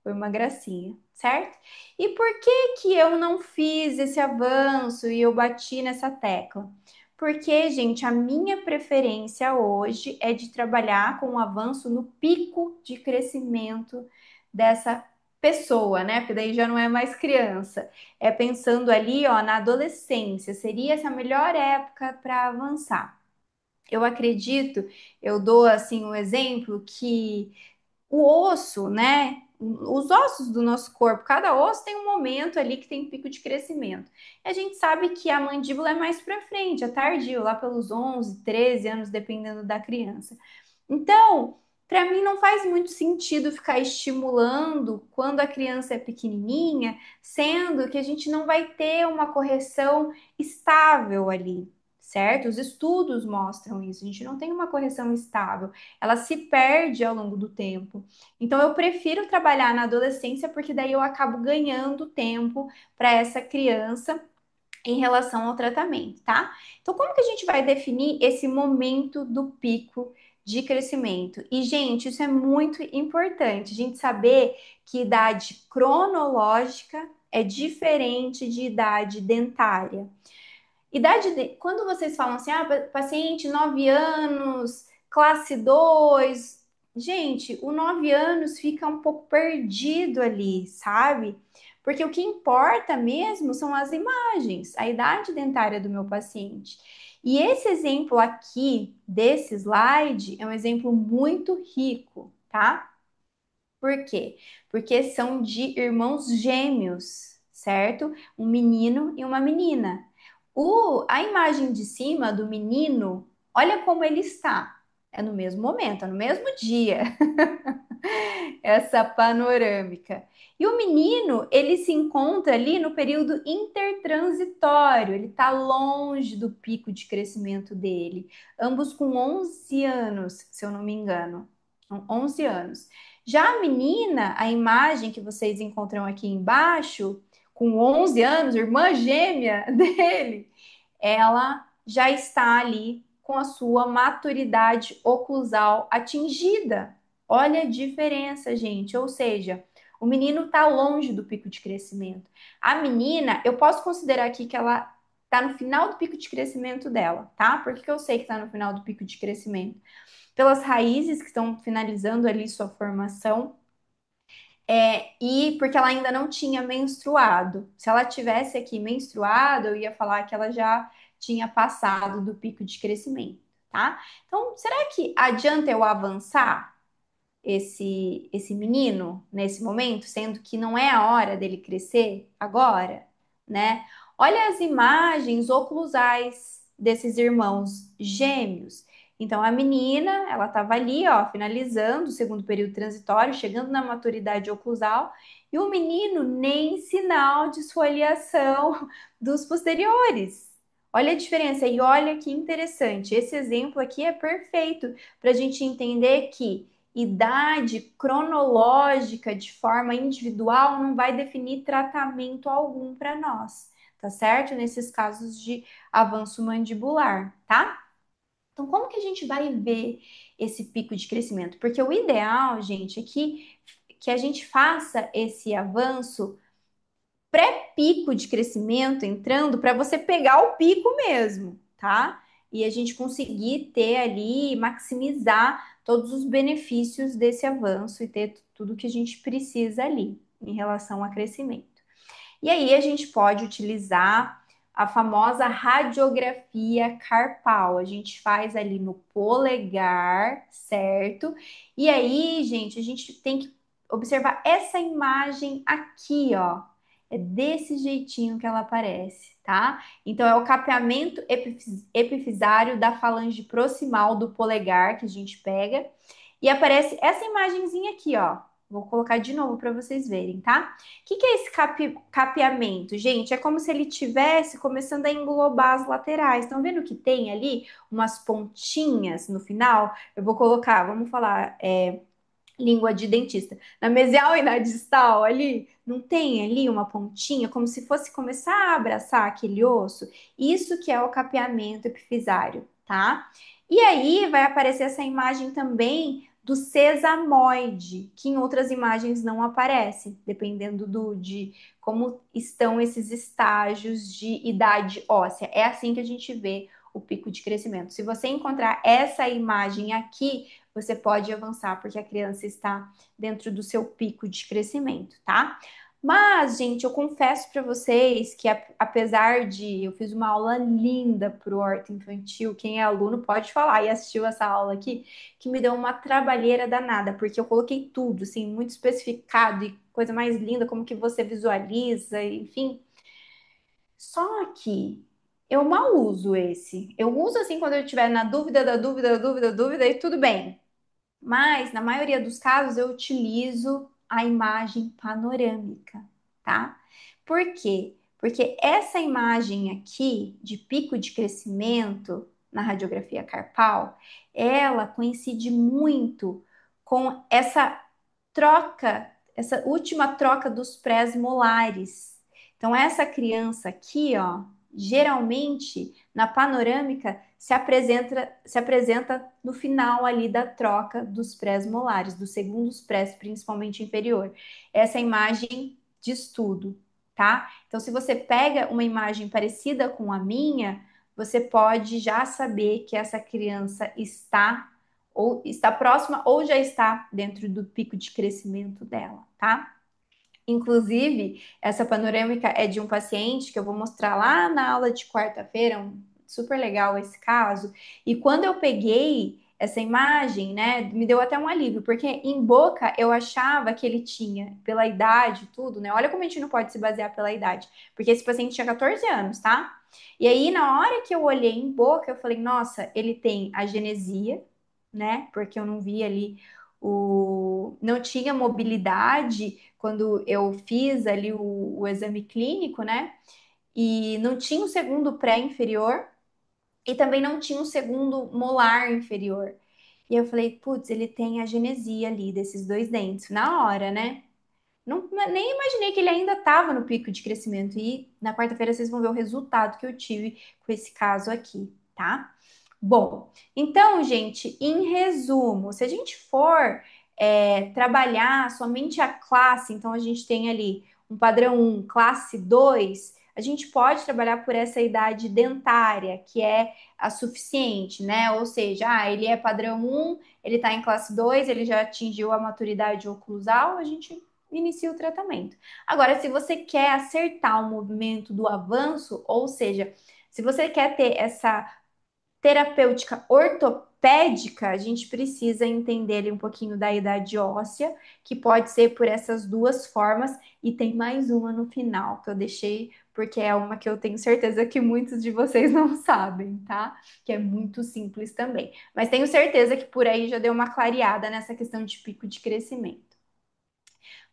Foi uma gracinha, certo? E por que que eu não fiz esse avanço e eu bati nessa tecla? Porque, gente, a minha preferência hoje é de trabalhar com o avanço no pico de crescimento dessa pessoa, né? Porque daí já não é mais criança. É pensando ali, ó, na adolescência. Seria essa a melhor época para avançar. Eu acredito, eu dou assim um exemplo que o osso, né? Os ossos do nosso corpo, cada osso tem um momento ali que tem pico de crescimento. E a gente sabe que a mandíbula é mais para frente, é tardio, lá pelos 11, 13 anos, dependendo da criança. Então, para mim não faz muito sentido ficar estimulando quando a criança é pequenininha, sendo que a gente não vai ter uma correção estável ali, certo? Os estudos mostram isso, a gente não tem uma correção estável, ela se perde ao longo do tempo. Então, eu prefiro trabalhar na adolescência porque daí eu acabo ganhando tempo para essa criança em relação ao tratamento, tá? Então, como que a gente vai definir esse momento do pico de crescimento? E, gente, isso é muito importante, a gente saber que idade cronológica é diferente de idade dentária. Quando vocês falam assim, paciente 9 anos, classe 2, gente, o 9 anos fica um pouco perdido ali, sabe? Porque o que importa mesmo são as imagens, a idade dentária do meu paciente. E esse exemplo aqui, desse slide, é um exemplo muito rico, tá? Por quê? Porque são de irmãos gêmeos, certo? Um menino e uma menina. A imagem de cima do menino, olha como ele está. É no mesmo momento, é no mesmo dia, essa panorâmica. E o menino, ele se encontra ali no período intertransitório, ele está longe do pico de crescimento dele. Ambos com 11 anos, se eu não me engano. 11 anos. Já a menina, a imagem que vocês encontram aqui embaixo, com 11 anos, irmã gêmea dele, ela já está ali com a sua maturidade oclusal atingida. Olha a diferença, gente. Ou seja, o menino está longe do pico de crescimento. A menina, eu posso considerar aqui que ela está no final do pico de crescimento dela, tá? Por que eu sei que está no final do pico de crescimento? Pelas raízes que estão finalizando ali sua formação, e porque ela ainda não tinha menstruado. Se ela tivesse aqui menstruado, eu ia falar que ela já tinha passado do pico de crescimento, tá? Então, será que adianta eu avançar esse menino nesse momento, sendo que não é a hora dele crescer agora, né? Olha as imagens oclusais desses irmãos gêmeos. Então a menina, ela estava ali, ó, finalizando o segundo período transitório, chegando na maturidade oclusal, e o menino nem sinal de esfoliação dos posteriores. Olha a diferença e olha que interessante. Esse exemplo aqui é perfeito para a gente entender que idade cronológica de forma individual não vai definir tratamento algum para nós, tá certo? Nesses casos de avanço mandibular, tá? Então, como que a gente vai ver esse pico de crescimento? Porque o ideal, gente, é que a gente faça esse avanço pré-pico de crescimento entrando para você pegar o pico mesmo, tá? E a gente conseguir ter ali, maximizar todos os benefícios desse avanço e ter tudo que a gente precisa ali em relação a crescimento. E aí a gente pode utilizar a famosa radiografia carpal. A gente faz ali no polegar, certo? E aí, gente, a gente tem que observar essa imagem aqui, ó. É desse jeitinho que ela aparece, tá? Então, é o capeamento epifisário da falange proximal do polegar que a gente pega. E aparece essa imagenzinha aqui, ó. Vou colocar de novo para vocês verem, tá? O que é esse capeamento? Gente, é como se ele tivesse começando a englobar as laterais. Estão vendo que tem ali umas pontinhas no final? Eu vou colocar, vamos falar, língua de dentista. Na mesial e na distal ali, não tem ali uma pontinha, como se fosse começar a abraçar aquele osso? Isso que é o capeamento epifisário, tá? E aí vai aparecer essa imagem também do sesamoide, que em outras imagens não aparece, dependendo de como estão esses estágios de idade óssea. É assim que a gente vê o pico de crescimento. Se você encontrar essa imagem aqui, você pode avançar, porque a criança está dentro do seu pico de crescimento, tá? Mas, gente, eu confesso para vocês que, apesar de eu fiz uma aula linda para o Horta Infantil, quem é aluno pode falar e assistiu essa aula aqui, que me deu uma trabalheira danada, porque eu coloquei tudo, assim, muito especificado e coisa mais linda, como que você visualiza, enfim. Só que eu mal uso esse. Eu uso assim quando eu estiver na dúvida, da dúvida, da dúvida, da dúvida, e tudo bem. Mas, na maioria dos casos, eu utilizo a imagem panorâmica, tá? Por quê? Porque essa imagem aqui de pico de crescimento na radiografia carpal, ela coincide muito com essa troca, essa última troca dos pré-molares. Então, essa criança aqui, ó, geralmente na panorâmica se apresenta no final ali da troca dos pré-molares, dos segundos prés, principalmente inferior. Essa é a imagem de estudo, tá? Então, se você pega uma imagem parecida com a minha, você pode já saber que essa criança está próxima ou já está dentro do pico de crescimento dela, tá? Inclusive, essa panorâmica é de um paciente que eu vou mostrar lá na aula de quarta-feira, super legal esse caso. E quando eu peguei essa imagem, né, me deu até um alívio, porque em boca eu achava que ele tinha, pela idade e tudo, né? Olha como a gente não pode se basear pela idade, porque esse paciente tinha 14 anos, tá? E aí, na hora que eu olhei em boca, eu falei, nossa, ele tem a genesia, né? Porque eu não vi ali não tinha mobilidade quando eu fiz ali o exame clínico, né? E não tinha o segundo pré-inferior e também não tinha o segundo molar inferior. E eu falei, putz, ele tem a genesia ali desses dois dentes, na hora, né? Não, nem imaginei que ele ainda estava no pico de crescimento. E na quarta-feira vocês vão ver o resultado que eu tive com esse caso aqui, tá? Bom, então, gente, em resumo, se a gente for trabalhar somente a classe, então a gente tem ali um padrão 1, classe 2, a gente pode trabalhar por essa idade dentária, que é a suficiente, né? Ou seja, ele é padrão 1, ele está em classe 2, ele já atingiu a maturidade oclusal, a gente inicia o tratamento. Agora, se você quer acertar o movimento do avanço, ou seja, se você quer ter essa terapêutica ortopédica, a gente precisa entender ali um pouquinho da idade óssea, que pode ser por essas duas formas, e tem mais uma no final que eu deixei, porque é uma que eu tenho certeza que muitos de vocês não sabem, tá? Que é muito simples também. Mas tenho certeza que por aí já deu uma clareada nessa questão de pico de crescimento.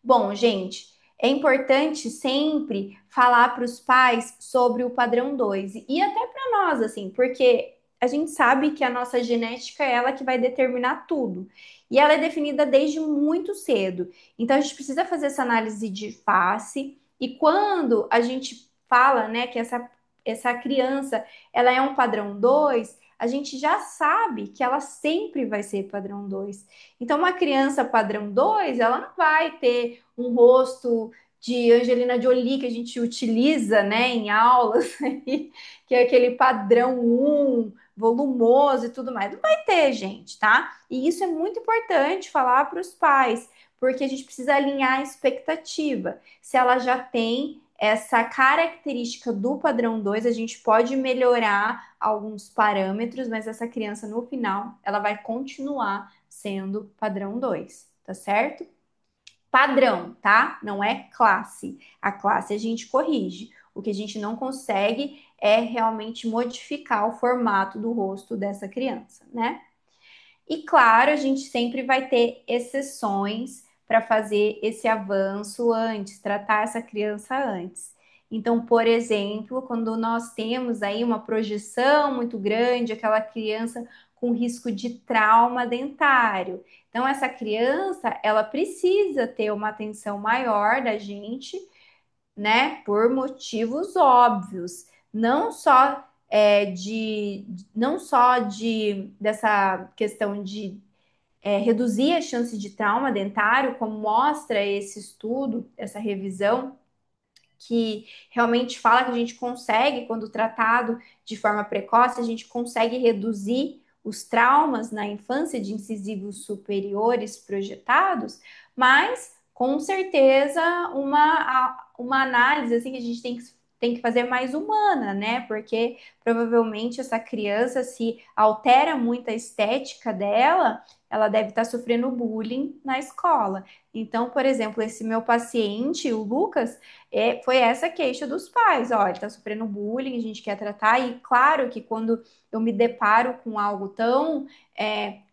Bom, gente, é importante sempre falar para os pais sobre o padrão 2 e até para nós, assim, porque a gente sabe que a nossa genética é ela que vai determinar tudo. E ela é definida desde muito cedo. Então a gente precisa fazer essa análise de face e quando a gente fala, né, que essa criança, ela é um padrão 2, a gente já sabe que ela sempre vai ser padrão 2. Então, uma criança padrão 2, ela não vai ter um rosto de Angelina Jolie que a gente utiliza, né, em aulas, que é aquele padrão 1, volumoso e tudo mais. Não vai ter, gente, tá? E isso é muito importante falar para os pais, porque a gente precisa alinhar a expectativa. Se ela já tem essa característica do padrão 2, a gente pode melhorar alguns parâmetros, mas essa criança no final, ela vai continuar sendo padrão 2, tá certo? Padrão, tá? Não é classe. A classe a gente corrige. O que a gente não consegue é realmente modificar o formato do rosto dessa criança, né? E claro, a gente sempre vai ter exceções para fazer esse avanço antes, tratar essa criança antes. Então, por exemplo, quando nós temos aí uma projeção muito grande, aquela criança com risco de trauma dentário. Então, essa criança, ela precisa ter uma atenção maior da gente, né, por motivos óbvios, não só não só de dessa questão de reduzir a chance de trauma dentário, como mostra esse estudo, essa revisão, que realmente fala que a gente consegue, quando tratado de forma precoce, a gente consegue reduzir os traumas na infância de incisivos superiores projetados, mas com certeza uma análise assim que a gente tem que fazer mais humana, né? Porque provavelmente essa criança, se altera muito a estética dela, ela deve estar sofrendo bullying na escola. Então, por exemplo, esse meu paciente, o Lucas, foi essa queixa dos pais. Ó, ele tá sofrendo bullying, a gente quer tratar. E claro que quando eu me deparo com algo tão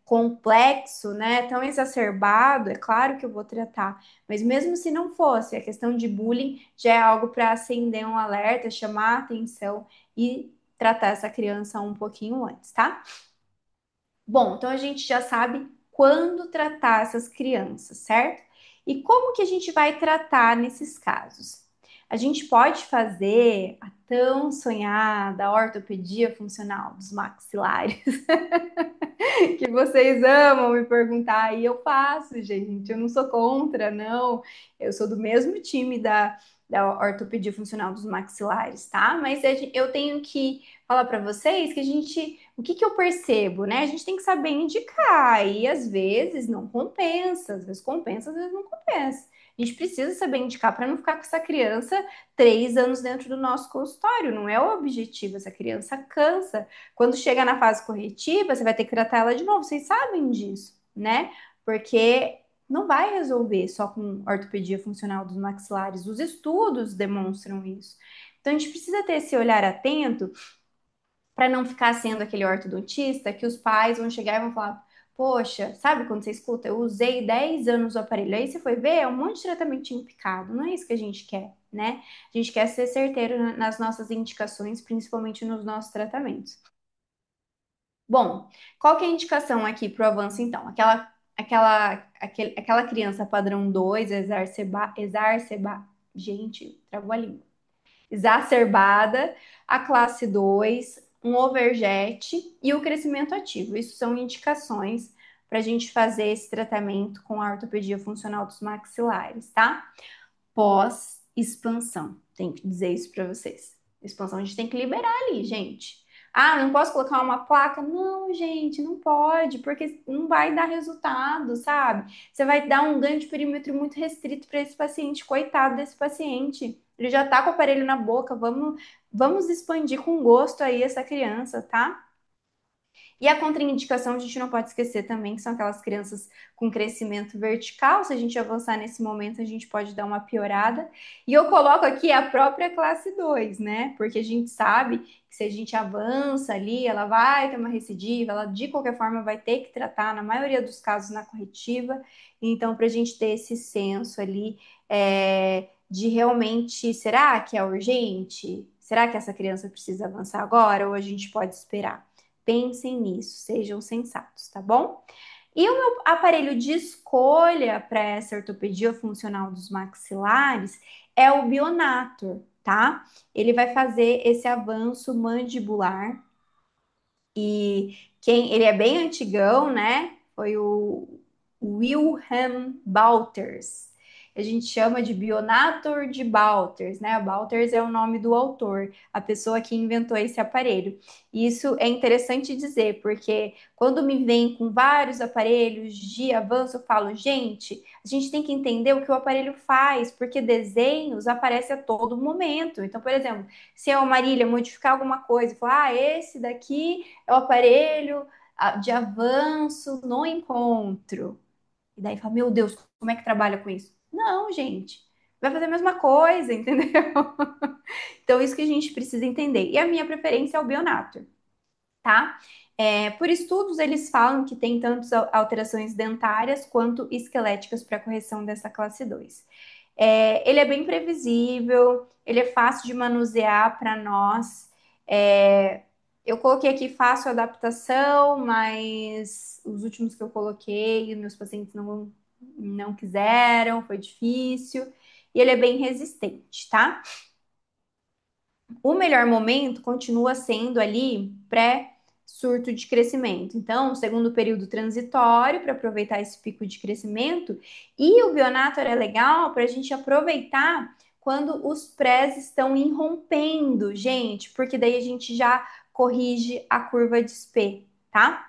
complexo, né, tão exacerbado, é claro que eu vou tratar. Mas mesmo se não fosse, a questão de bullying já é algo para acender um alerta, chamar a atenção e tratar essa criança um pouquinho antes, tá? Bom, então a gente já sabe quando tratar essas crianças, certo? E como que a gente vai tratar nesses casos? A gente pode fazer a tão sonhada ortopedia funcional dos maxilares, que vocês amam me perguntar, e eu faço, gente. Eu não sou contra, não. Eu sou do mesmo time da ortopedia funcional dos maxilares, tá? Mas eu tenho que falar para vocês que o que eu percebo, né? A gente tem que saber indicar, e às vezes não compensa, às vezes compensa, às vezes não compensa. A gente precisa saber indicar para não ficar com essa criança 3 anos dentro do nosso consultório. Não é o objetivo. Essa criança cansa. Quando chega na fase corretiva, você vai ter que tratar ela de novo. Vocês sabem disso, né? Porque não vai resolver só com ortopedia funcional dos maxilares. Os estudos demonstram isso. Então a gente precisa ter esse olhar atento para não ficar sendo aquele ortodontista que os pais vão chegar e vão falar: Poxa, sabe quando você escuta? Eu usei 10 anos o aparelho. Aí você foi ver, é um monte de tratamento picado. Não é isso que a gente quer, né? A gente quer ser certeiro nas nossas indicações, principalmente nos nossos tratamentos. Bom, qual que é a indicação aqui para o avanço, então? Aquela criança padrão 2 gente, travou a língua. Exacerbada, a classe 2, um overjet e o crescimento ativo. Isso são indicações para a gente fazer esse tratamento com a ortopedia funcional dos maxilares, tá? Pós-expansão. Tenho que dizer isso para vocês. Expansão a gente tem que liberar ali, gente. Ah, não posso colocar uma placa? Não, gente, não pode, porque não vai dar resultado, sabe? Você vai dar um ganho de perímetro muito restrito para esse paciente, coitado desse paciente. Ele já tá com o aparelho na boca, vamos expandir com gosto aí essa criança, tá? E a contraindicação a gente não pode esquecer também, que são aquelas crianças com crescimento vertical. Se a gente avançar nesse momento, a gente pode dar uma piorada. E eu coloco aqui a própria classe 2, né? Porque a gente sabe que se a gente avança ali, ela vai ter uma recidiva, ela de qualquer forma vai ter que tratar, na maioria dos casos, na corretiva. Então, para a gente ter esse senso ali de realmente, será que é urgente? Será que essa criança precisa avançar agora ou a gente pode esperar? Pensem nisso, sejam sensatos, tá bom? E o meu aparelho de escolha para essa ortopedia funcional dos maxilares é o Bionator, tá? Ele vai fazer esse avanço mandibular e ele é bem antigão, né? Foi o Wilhelm Balters. A gente chama de Bionator de Balters, né? Balters é o nome do autor, a pessoa que inventou esse aparelho. E isso é interessante dizer, porque quando me vem com vários aparelhos de avanço, eu falo, gente, a gente tem que entender o que o aparelho faz, porque desenhos aparecem a todo momento. Então, por exemplo, se a Marília modificar alguma coisa, falar, esse daqui é o aparelho de avanço no encontro. E daí fala, meu Deus, como é que trabalha com isso? Não, gente, vai fazer a mesma coisa, entendeu? Então, isso que a gente precisa entender. E a minha preferência é o Bionator, tá? Por estudos, eles falam que tem tanto alterações dentárias quanto esqueléticas para correção dessa classe 2. Ele é bem previsível, ele é fácil de manusear para nós. Eu coloquei aqui fácil adaptação, mas os últimos que eu coloquei, meus pacientes não quiseram, foi difícil. E ele é bem resistente, tá? O melhor momento continua sendo ali pré-surto de crescimento. Então, o segundo período transitório para aproveitar esse pico de crescimento. E o Bionator é legal para a gente aproveitar quando os prés estão irrompendo, gente, porque daí a gente já corrige a curva de SP, tá?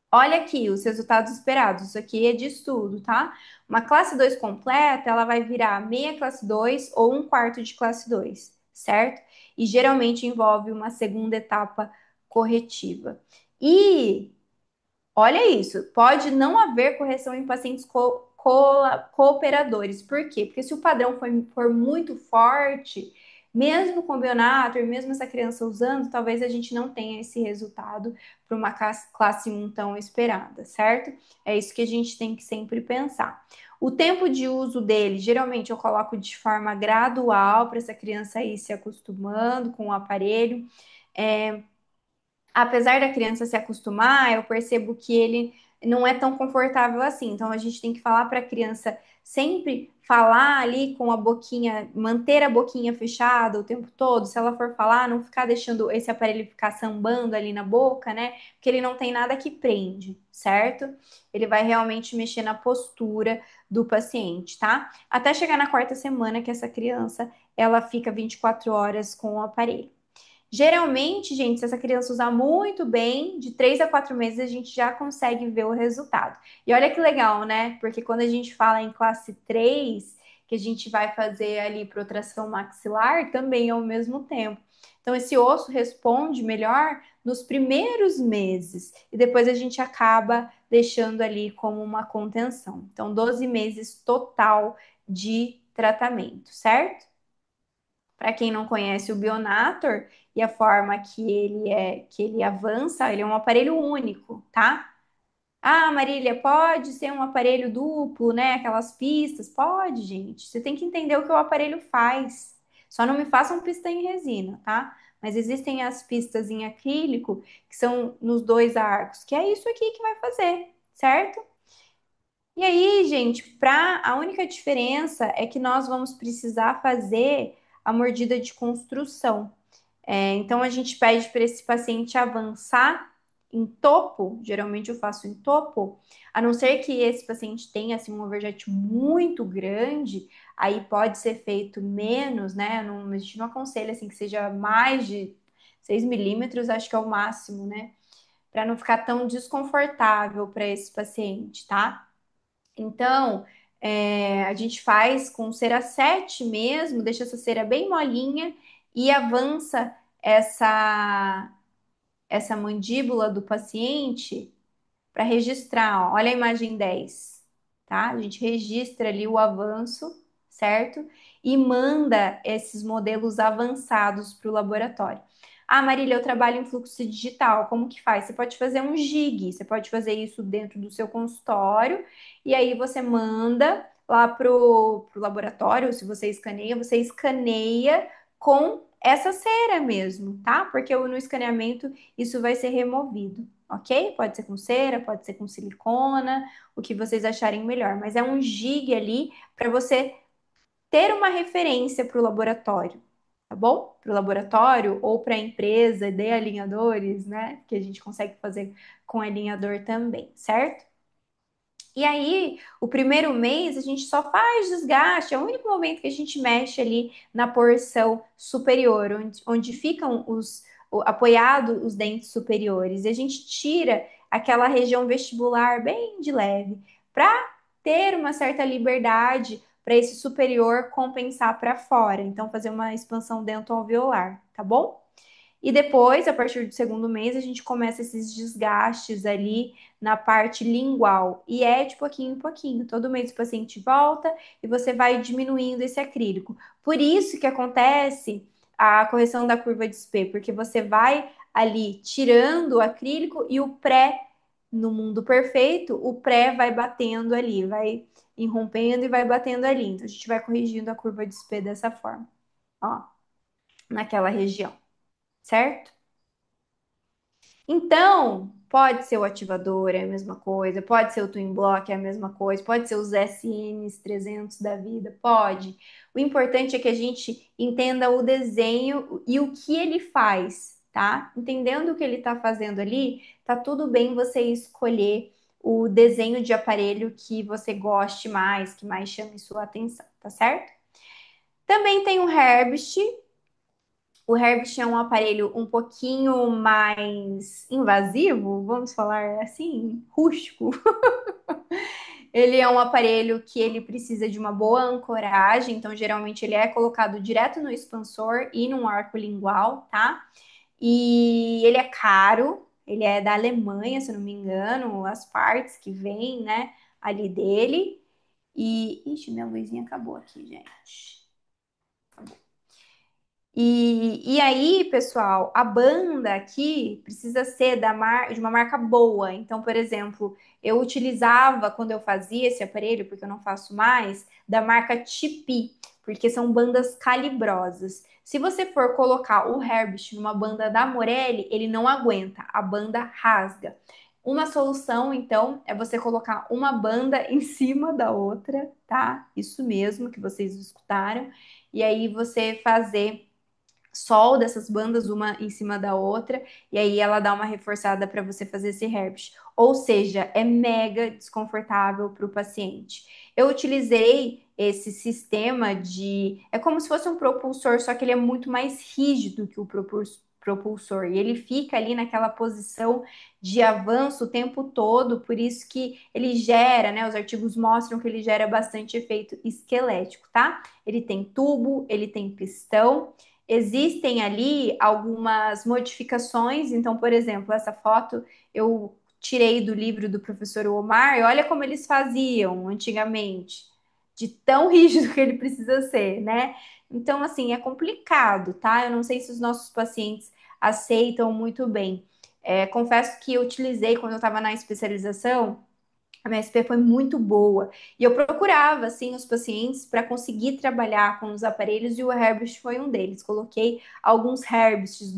Olha aqui os resultados esperados. Isso aqui é de estudo, tá? Uma classe 2 completa, ela vai virar meia classe 2 ou um quarto de classe 2, certo? E geralmente envolve uma segunda etapa corretiva. E olha isso, pode não haver correção em pacientes cooperadores. Por quê? Porque se o padrão for muito forte, mesmo com o Bionator, mesmo essa criança usando, talvez a gente não tenha esse resultado para uma classe 1 tão esperada, certo? É isso que a gente tem que sempre pensar. O tempo de uso dele, geralmente eu coloco de forma gradual para essa criança ir se acostumando com o aparelho. Apesar da criança se acostumar, eu percebo que ele não é tão confortável assim. Então a gente tem que falar para a criança sempre falar ali com a boquinha, manter a boquinha fechada o tempo todo. Se ela for falar, não ficar deixando esse aparelho ficar sambando ali na boca, né? Porque ele não tem nada que prende, certo? Ele vai realmente mexer na postura do paciente, tá? Até chegar na quarta semana que essa criança, ela fica 24 horas com o aparelho. Geralmente, gente, se essa criança usar muito bem, de 3 a 4 meses a gente já consegue ver o resultado. E olha que legal, né? Porque quando a gente fala em classe 3, que a gente vai fazer ali protração maxilar, também ao mesmo tempo. Então, esse osso responde melhor nos primeiros meses e depois a gente acaba deixando ali como uma contenção. Então, 12 meses total de tratamento, certo? Para quem não conhece o Bionator e a forma que ele avança, ele é um aparelho único, tá? Ah, Marília, pode ser um aparelho duplo, né? Aquelas pistas? Pode, gente. Você tem que entender o que o aparelho faz. Só não me façam pista em resina, tá? Mas existem as pistas em acrílico, que são nos dois arcos, que é isso aqui que vai fazer, certo? E aí, gente, a única diferença é que nós vamos precisar fazer a mordida de construção. Então, a gente pede para esse paciente avançar em topo, geralmente eu faço em topo, a não ser que esse paciente tenha assim, um overjet muito grande, aí pode ser feito menos, né? Não, a gente não aconselha assim, que seja mais de 6 milímetros, acho que é o máximo, né? Para não ficar tão desconfortável para esse paciente, tá? Então, a gente faz com cera 7 mesmo, deixa essa cera bem molinha e avança essa mandíbula do paciente para registrar. Ó. Olha a imagem 10, tá? A gente registra ali o avanço, certo? E manda esses modelos avançados para o laboratório. Ah, Marília, eu trabalho em fluxo digital. Como que faz? Você pode fazer um gig, você pode fazer isso dentro do seu consultório, e aí você manda lá pro laboratório, se você escaneia com essa cera mesmo, tá? Porque no escaneamento isso vai ser removido, ok? Pode ser com cera, pode ser com silicona, o que vocês acharem melhor, mas é um gig ali para você ter uma referência para o laboratório, tá bom? Para o laboratório ou para a empresa de alinhadores, né? Que a gente consegue fazer com alinhador também, certo? E aí, o primeiro mês a gente só faz desgaste, é o único momento que a gente mexe ali na porção superior, onde ficam apoiados os dentes superiores. E a gente tira aquela região vestibular bem de leve, para ter uma certa liberdade para esse superior compensar para fora. Então, fazer uma expansão dentoalveolar, tá bom? E depois, a partir do segundo mês, a gente começa esses desgastes ali na parte lingual. E é de pouquinho em pouquinho. Todo mês o paciente volta e você vai diminuindo esse acrílico. Por isso que acontece a correção da curva de SP, porque você vai ali tirando o acrílico e o pré, no mundo perfeito, o pré vai batendo ali, vai irrompendo e vai batendo ali. Então, a gente vai corrigindo a curva de SP dessa forma, ó, naquela região, certo? Então, pode ser o ativador, é a mesma coisa, pode ser o Twin Block, é a mesma coisa, pode ser os SNs 300 da vida, pode. O importante é que a gente entenda o desenho e o que ele faz, tá? Entendendo o que ele tá fazendo ali, tá tudo bem você escolher o desenho de aparelho que você goste mais, que mais chame sua atenção, tá certo? Também tem o Herbst. O Herbst é um aparelho um pouquinho mais invasivo, vamos falar assim, rústico. Ele é um aparelho que ele precisa de uma boa ancoragem, então geralmente ele é colocado direto no expansor e num arco lingual, tá? E ele é caro, ele é da Alemanha, se eu não me engano, as partes que vêm, né, ali dele. E, ixi, minha luzinha acabou aqui, gente. E aí, pessoal, a banda aqui precisa ser de uma marca boa. Então, por exemplo, eu utilizava, quando eu fazia esse aparelho, porque eu não faço mais, da marca Tipi, porque são bandas calibrosas. Se você for colocar o Herbst numa banda da Morelli, ele não aguenta, a banda rasga. Uma solução, então, é você colocar uma banda em cima da outra, tá? Isso mesmo que vocês escutaram. E aí você fazer sol dessas bandas uma em cima da outra e aí ela dá uma reforçada para você fazer esse herbst. Ou seja, é mega desconfortável para o paciente. Eu utilizei esse sistema é como se fosse um propulsor, só que ele é muito mais rígido que o propulsor e ele fica ali naquela posição de avanço o tempo todo, por isso que ele gera, né? Os artigos mostram que ele gera bastante efeito esquelético, tá? Ele tem tubo, ele tem pistão. Existem ali algumas modificações, então, por exemplo, essa foto eu tirei do livro do professor Omar, e olha como eles faziam antigamente, de tão rígido que ele precisa ser, né? Então, assim, é complicado, tá? Eu não sei se os nossos pacientes aceitam muito bem. Confesso que eu utilizei quando eu estava na especialização A minha SP foi muito boa. E eu procurava, assim, os pacientes para conseguir trabalhar com os aparelhos e o Herbst foi um deles. Coloquei alguns Herbsts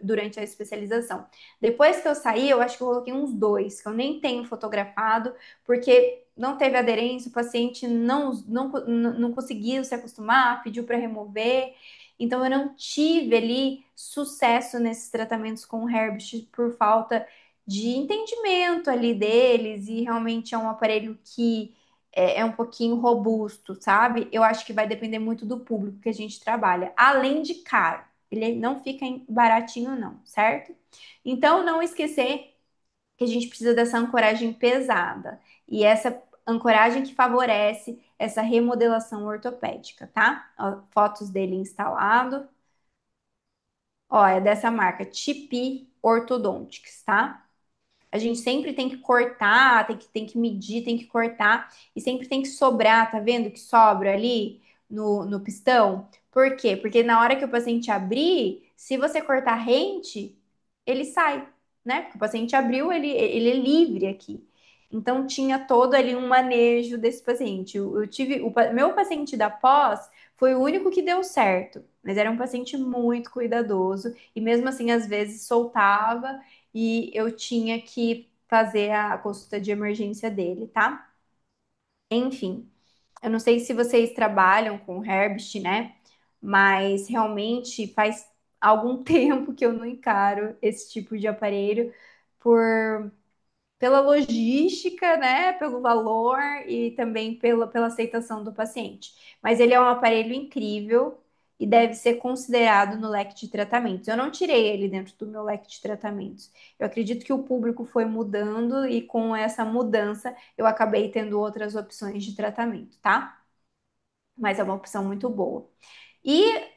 durante a especialização. Depois que eu saí, eu acho que eu coloquei uns dois, que eu nem tenho fotografado, porque não teve aderência, o paciente não conseguiu se acostumar, pediu para remover. Então, eu não tive ali sucesso nesses tratamentos com o Herbst por falta de entendimento ali deles e realmente é um aparelho que é um pouquinho robusto, sabe? Eu acho que vai depender muito do público que a gente trabalha. Além de caro, ele não fica baratinho não, certo? Então, não esquecer que a gente precisa dessa ancoragem pesada e essa ancoragem que favorece essa remodelação ortopédica, tá? Ó, fotos dele instalado. Ó, é dessa marca, TP Orthodontics, tá? A gente sempre tem que cortar, tem que medir, tem que cortar e sempre tem que sobrar, tá vendo que sobra ali no pistão? Por quê? Porque na hora que o paciente abrir, se você cortar rente, ele sai, né? Porque o paciente abriu, ele é livre aqui. Então tinha todo ali um manejo desse paciente. Eu tive meu paciente da pós foi o único que deu certo, mas era um paciente muito cuidadoso e mesmo assim às vezes soltava e eu tinha que fazer a consulta de emergência dele, tá? Enfim, eu não sei se vocês trabalham com Herbst, né? Mas realmente faz algum tempo que eu não encaro esse tipo de aparelho por pela logística, né, pelo valor e também pela aceitação do paciente. Mas ele é um aparelho incrível e deve ser considerado no leque de tratamentos. Eu não tirei ele dentro do meu leque de tratamentos. Eu acredito que o público foi mudando e com essa mudança eu acabei tendo outras opções de tratamento, tá? Mas é uma opção muito boa. E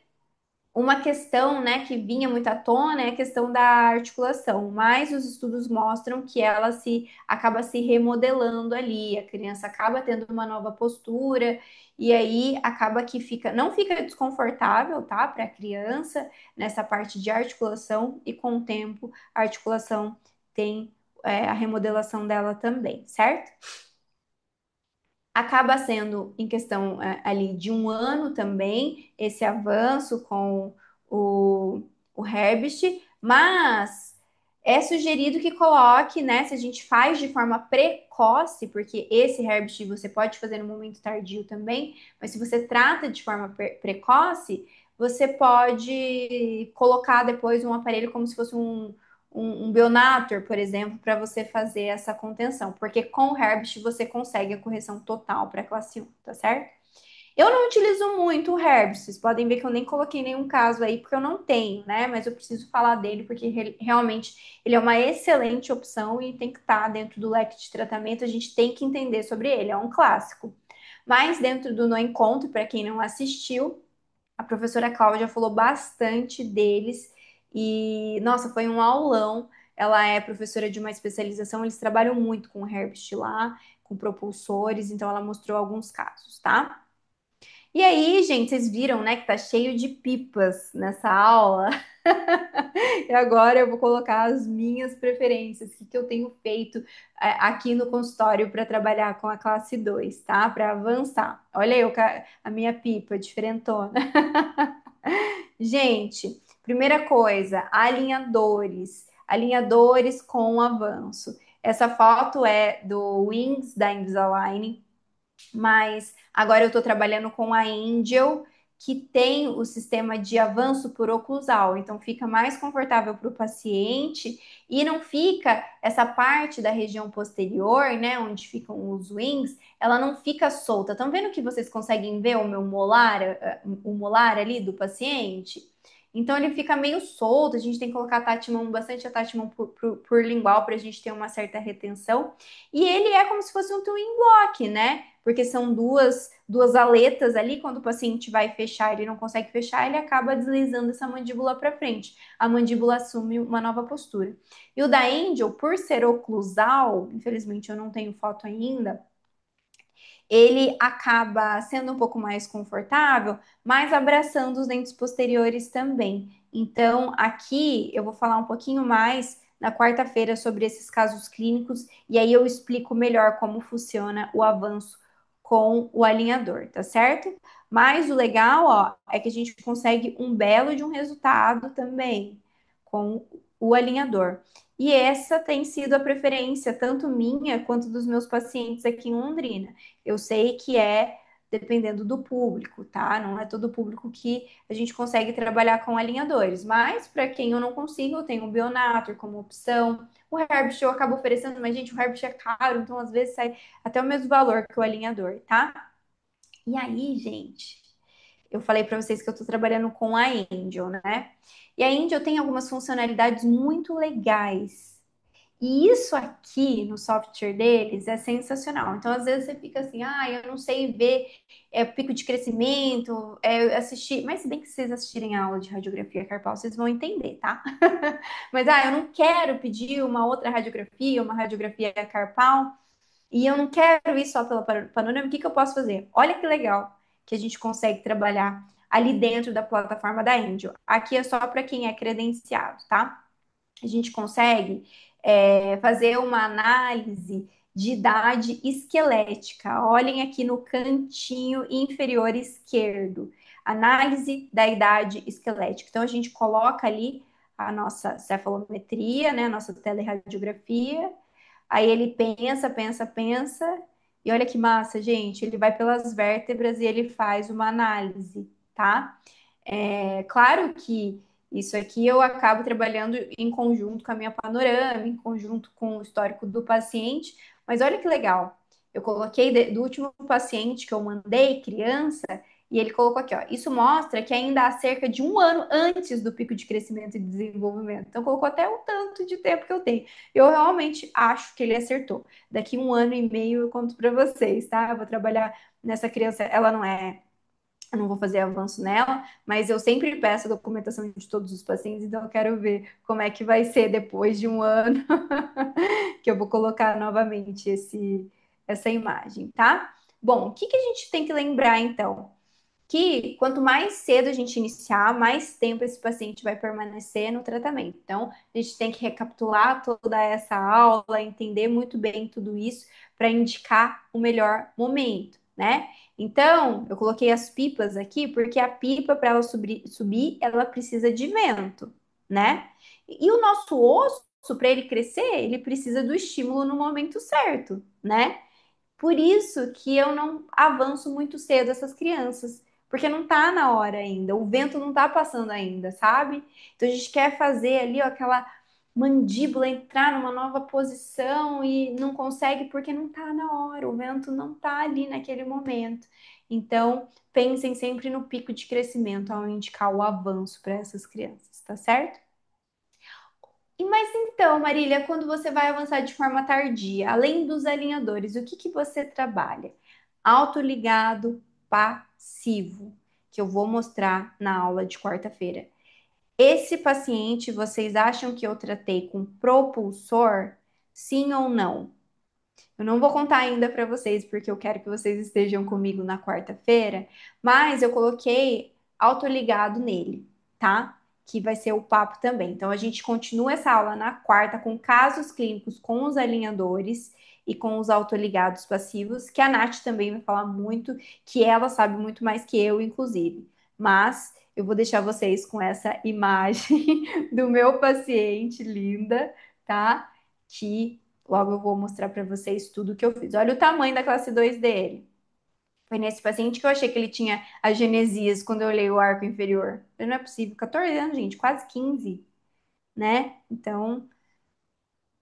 uma questão, né, que vinha muito à tona é a questão da articulação, mas os estudos mostram que ela se acaba se remodelando ali, a criança acaba tendo uma nova postura e aí acaba que não fica desconfortável, tá, para a criança nessa parte de articulação e com o tempo a articulação tem a remodelação dela também, certo? Acaba sendo em questão ali de um ano também esse avanço com o, o Herbst, mas é sugerido que coloque, né? Se a gente faz de forma precoce, porque esse Herbst você pode fazer no momento tardio também, mas se você trata de forma precoce, você pode colocar depois um aparelho como se fosse um Bionator, por exemplo, para você fazer essa contenção, porque com o Herbst você consegue a correção total para classe 1, tá certo? Eu não utilizo muito o Herbst, vocês podem ver que eu nem coloquei nenhum caso aí, porque eu não tenho, né? Mas eu preciso falar dele, porque realmente ele é uma excelente opção e tem que estar dentro do leque de tratamento, a gente tem que entender sobre ele, é um clássico. Mas dentro do No Encontro, para quem não assistiu, a professora Cláudia falou bastante deles e, nossa, foi um aulão. Ela é professora de uma especialização, eles trabalham muito com Herbst lá, com propulsores, então ela mostrou alguns casos, tá? E aí, gente, vocês viram, né, que tá cheio de pipas nessa aula. E agora eu vou colocar as minhas preferências, o que eu tenho feito aqui no consultório para trabalhar com a classe 2, tá? Para avançar. Olha eu com a minha pipa diferentona. Gente, primeira coisa, alinhadores. Alinhadores com avanço. Essa foto é do Wings da Invisalign, mas agora eu estou trabalhando com a Angel, que tem o sistema de avanço por oclusal, então fica mais confortável para o paciente e não fica essa parte da região posterior, né, onde ficam os wings, ela não fica solta. Estão vendo que vocês conseguem ver o molar ali do paciente? Então ele fica meio solto, a gente tem que colocar bastante attachment por lingual para a gente ter uma certa retenção. E ele é como se fosse um twin block, né? Porque são duas aletas ali, quando o paciente vai fechar, ele não consegue fechar, ele acaba deslizando essa mandíbula para frente. A mandíbula assume uma nova postura. E o da Angel, por ser oclusal, infelizmente eu não tenho foto ainda, ele acaba sendo um pouco mais confortável, mas abraçando os dentes posteriores também. Então, aqui eu vou falar um pouquinho mais na quarta-feira sobre esses casos clínicos e aí eu explico melhor como funciona o avanço com o alinhador, tá certo? Mas o legal, ó, é que a gente consegue um belo de um resultado também com o alinhador. E essa tem sido a preferência tanto minha quanto dos meus pacientes aqui em Londrina. Eu sei que é dependendo do público, tá? Não é todo público que a gente consegue trabalhar com alinhadores, mas para quem eu não consigo, eu tenho o Bionator como opção. O Herbst eu acabo oferecendo, mas gente, o Herbst é caro, então às vezes sai até o mesmo valor que o alinhador, tá? E aí, gente, eu falei para vocês que eu estou trabalhando com a Angel, né? E a Angel tem algumas funcionalidades muito legais. E isso aqui no software deles é sensacional. Então, às vezes você fica assim, ah, eu não sei ver pico de crescimento, assistir. Mas se bem que vocês assistirem a aula de radiografia carpal, vocês vão entender, tá? Mas, eu não quero pedir uma outra radiografia, uma radiografia carpal, e eu não quero ir só pela panorama, o que que eu posso fazer? Olha que legal que a gente consegue trabalhar ali dentro da plataforma da Angel. Aqui é só para quem é credenciado, tá? A gente consegue fazer uma análise de idade esquelética. Olhem aqui no cantinho inferior esquerdo, análise da idade esquelética. Então, a gente coloca ali a nossa cefalometria, né, a nossa teleradiografia, aí ele pensa, pensa, pensa, e olha que massa, gente, ele vai pelas vértebras e ele faz uma análise, tá? É claro que isso aqui eu acabo trabalhando em conjunto com a minha panorama, em conjunto com o histórico do paciente, mas olha que legal. Eu coloquei do último paciente que eu mandei, criança, e ele colocou aqui, ó. Isso mostra que ainda há cerca de um ano antes do pico de crescimento e desenvolvimento. Então, colocou até o tanto de tempo que eu tenho. Eu realmente acho que ele acertou. Daqui um ano e meio eu conto para vocês, tá? Eu vou trabalhar nessa criança. Ela não é eu não vou fazer avanço nela, mas eu sempre peço a documentação de todos os pacientes, então eu quero ver como é que vai ser depois de um ano que eu vou colocar novamente essa imagem, tá? Bom, o que a gente tem que lembrar então? Que quanto mais cedo a gente iniciar, mais tempo esse paciente vai permanecer no tratamento. Então, a gente tem que recapitular toda essa aula, entender muito bem tudo isso para indicar o melhor momento, né? Então, eu coloquei as pipas aqui porque a pipa, para ela subir, ela precisa de vento, né? E o nosso osso, para ele crescer, ele precisa do estímulo no momento certo, né? Por isso que eu não avanço muito cedo essas crianças, porque não tá na hora ainda, o vento não tá passando ainda, sabe? Então a gente quer fazer ali ó, aquela mandíbula entrar numa nova posição e não consegue porque não tá na hora, o vento não tá ali naquele momento. Então, pensem sempre no pico de crescimento ao indicar o avanço para essas crianças, tá certo? E mas então, Marília, quando você vai avançar de forma tardia, além dos alinhadores, o que você trabalha? Autoligado passivo, que eu vou mostrar na aula de quarta-feira. Esse paciente, vocês acham que eu tratei com propulsor? Sim ou não? Eu não vou contar ainda para vocês, porque eu quero que vocês estejam comigo na quarta-feira, mas eu coloquei autoligado nele, tá? Que vai ser o papo também. Então, a gente continua essa aula na quarta com casos clínicos com os alinhadores e com os autoligados passivos, que a Nath também vai falar muito, que ela sabe muito mais que eu, inclusive. Mas eu vou deixar vocês com essa imagem do meu paciente linda, tá? Que logo eu vou mostrar para vocês tudo que eu fiz. Olha o tamanho da classe 2 dele. Foi nesse paciente que eu achei que ele tinha agenesias quando eu olhei o arco inferior. Não é possível. 14 anos, gente, quase 15, né? Então, o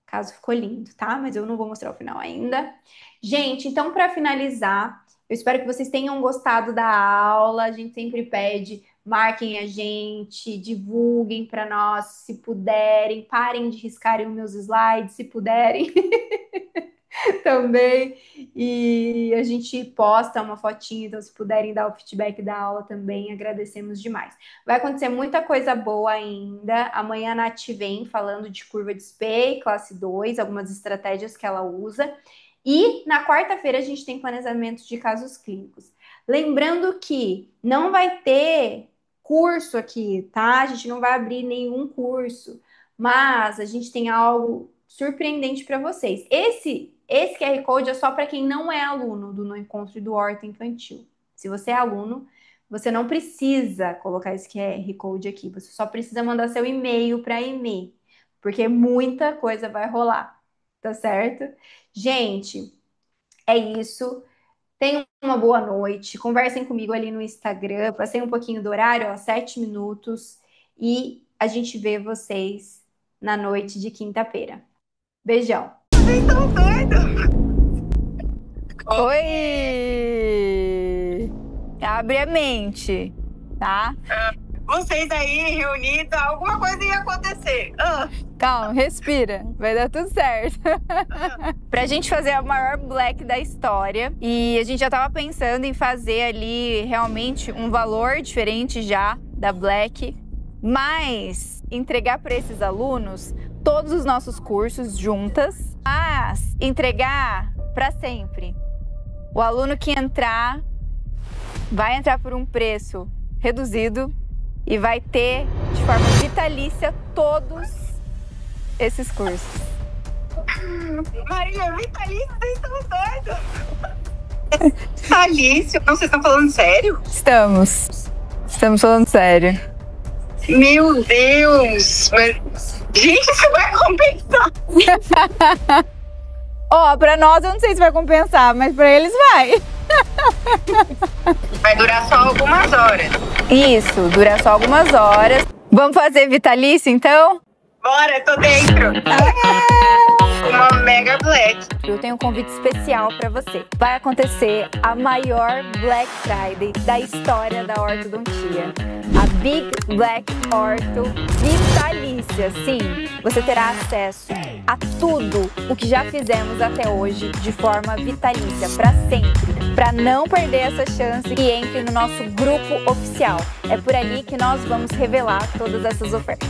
caso ficou lindo, tá? Mas eu não vou mostrar o final ainda. Gente, então, para finalizar, eu espero que vocês tenham gostado da aula. A gente sempre pede, marquem a gente, divulguem para nós, se puderem, parem de riscarem os meus slides, se puderem. Também. E a gente posta uma fotinha, então se puderem dar o feedback da aula também, agradecemos demais. Vai acontecer muita coisa boa ainda. Amanhã a Nath vem falando de curva de SPEI, classe 2, algumas estratégias que ela usa. E na quarta-feira a gente tem planejamento de casos clínicos. Lembrando que não vai ter curso aqui, tá? A gente não vai abrir nenhum curso, mas a gente tem algo surpreendente para vocês. Esse QR Code é só para quem não é aluno do No Encontro e do Horta Infantil. Se você é aluno, você não precisa colocar esse QR Code aqui, você só precisa mandar seu e-mail para e-mail, porque muita coisa vai rolar, tá certo? Gente, é isso. Tenham uma boa noite. Conversem comigo ali no Instagram. Passei um pouquinho do horário, ó, 7 minutos. E a gente vê vocês na noite de quinta-feira. Beijão. Vocês estão doidos? Oi! Abre a mente, tá? Vocês aí reunidos, alguma coisa ia acontecer. Calma, respira. Vai dar tudo certo. Pra gente fazer a maior Black da história. E a gente já tava pensando em fazer ali realmente um valor diferente já da Black. Mas entregar para esses alunos todos os nossos cursos juntas. Mas entregar para sempre. O aluno que entrar vai entrar por um preço reduzido. E vai ter, de forma vitalícia, todos esses cursos. Marília, vitalício, vocês estão doidos? Vitalício? Não, vocês estão falando sério? Estamos falando sério. Meu Deus! Mas, gente, isso vai compensar. Ó, pra nós eu não sei se vai compensar, mas pra eles vai. Vai durar só algumas horas. Isso, dura só algumas horas. Vamos fazer vitalício, então? Bora, tô dentro. Uma mega Black. Eu tenho um convite especial pra você. Vai acontecer a maior Black Friday da história da ortodontia. A Big Black Ortho Vitalícia. Sim, você terá acesso a tudo o que já fizemos até hoje de forma vitalícia, pra sempre. Pra não perder essa chance, e entre no nosso grupo oficial. É por ali que nós vamos revelar todas essas ofertas.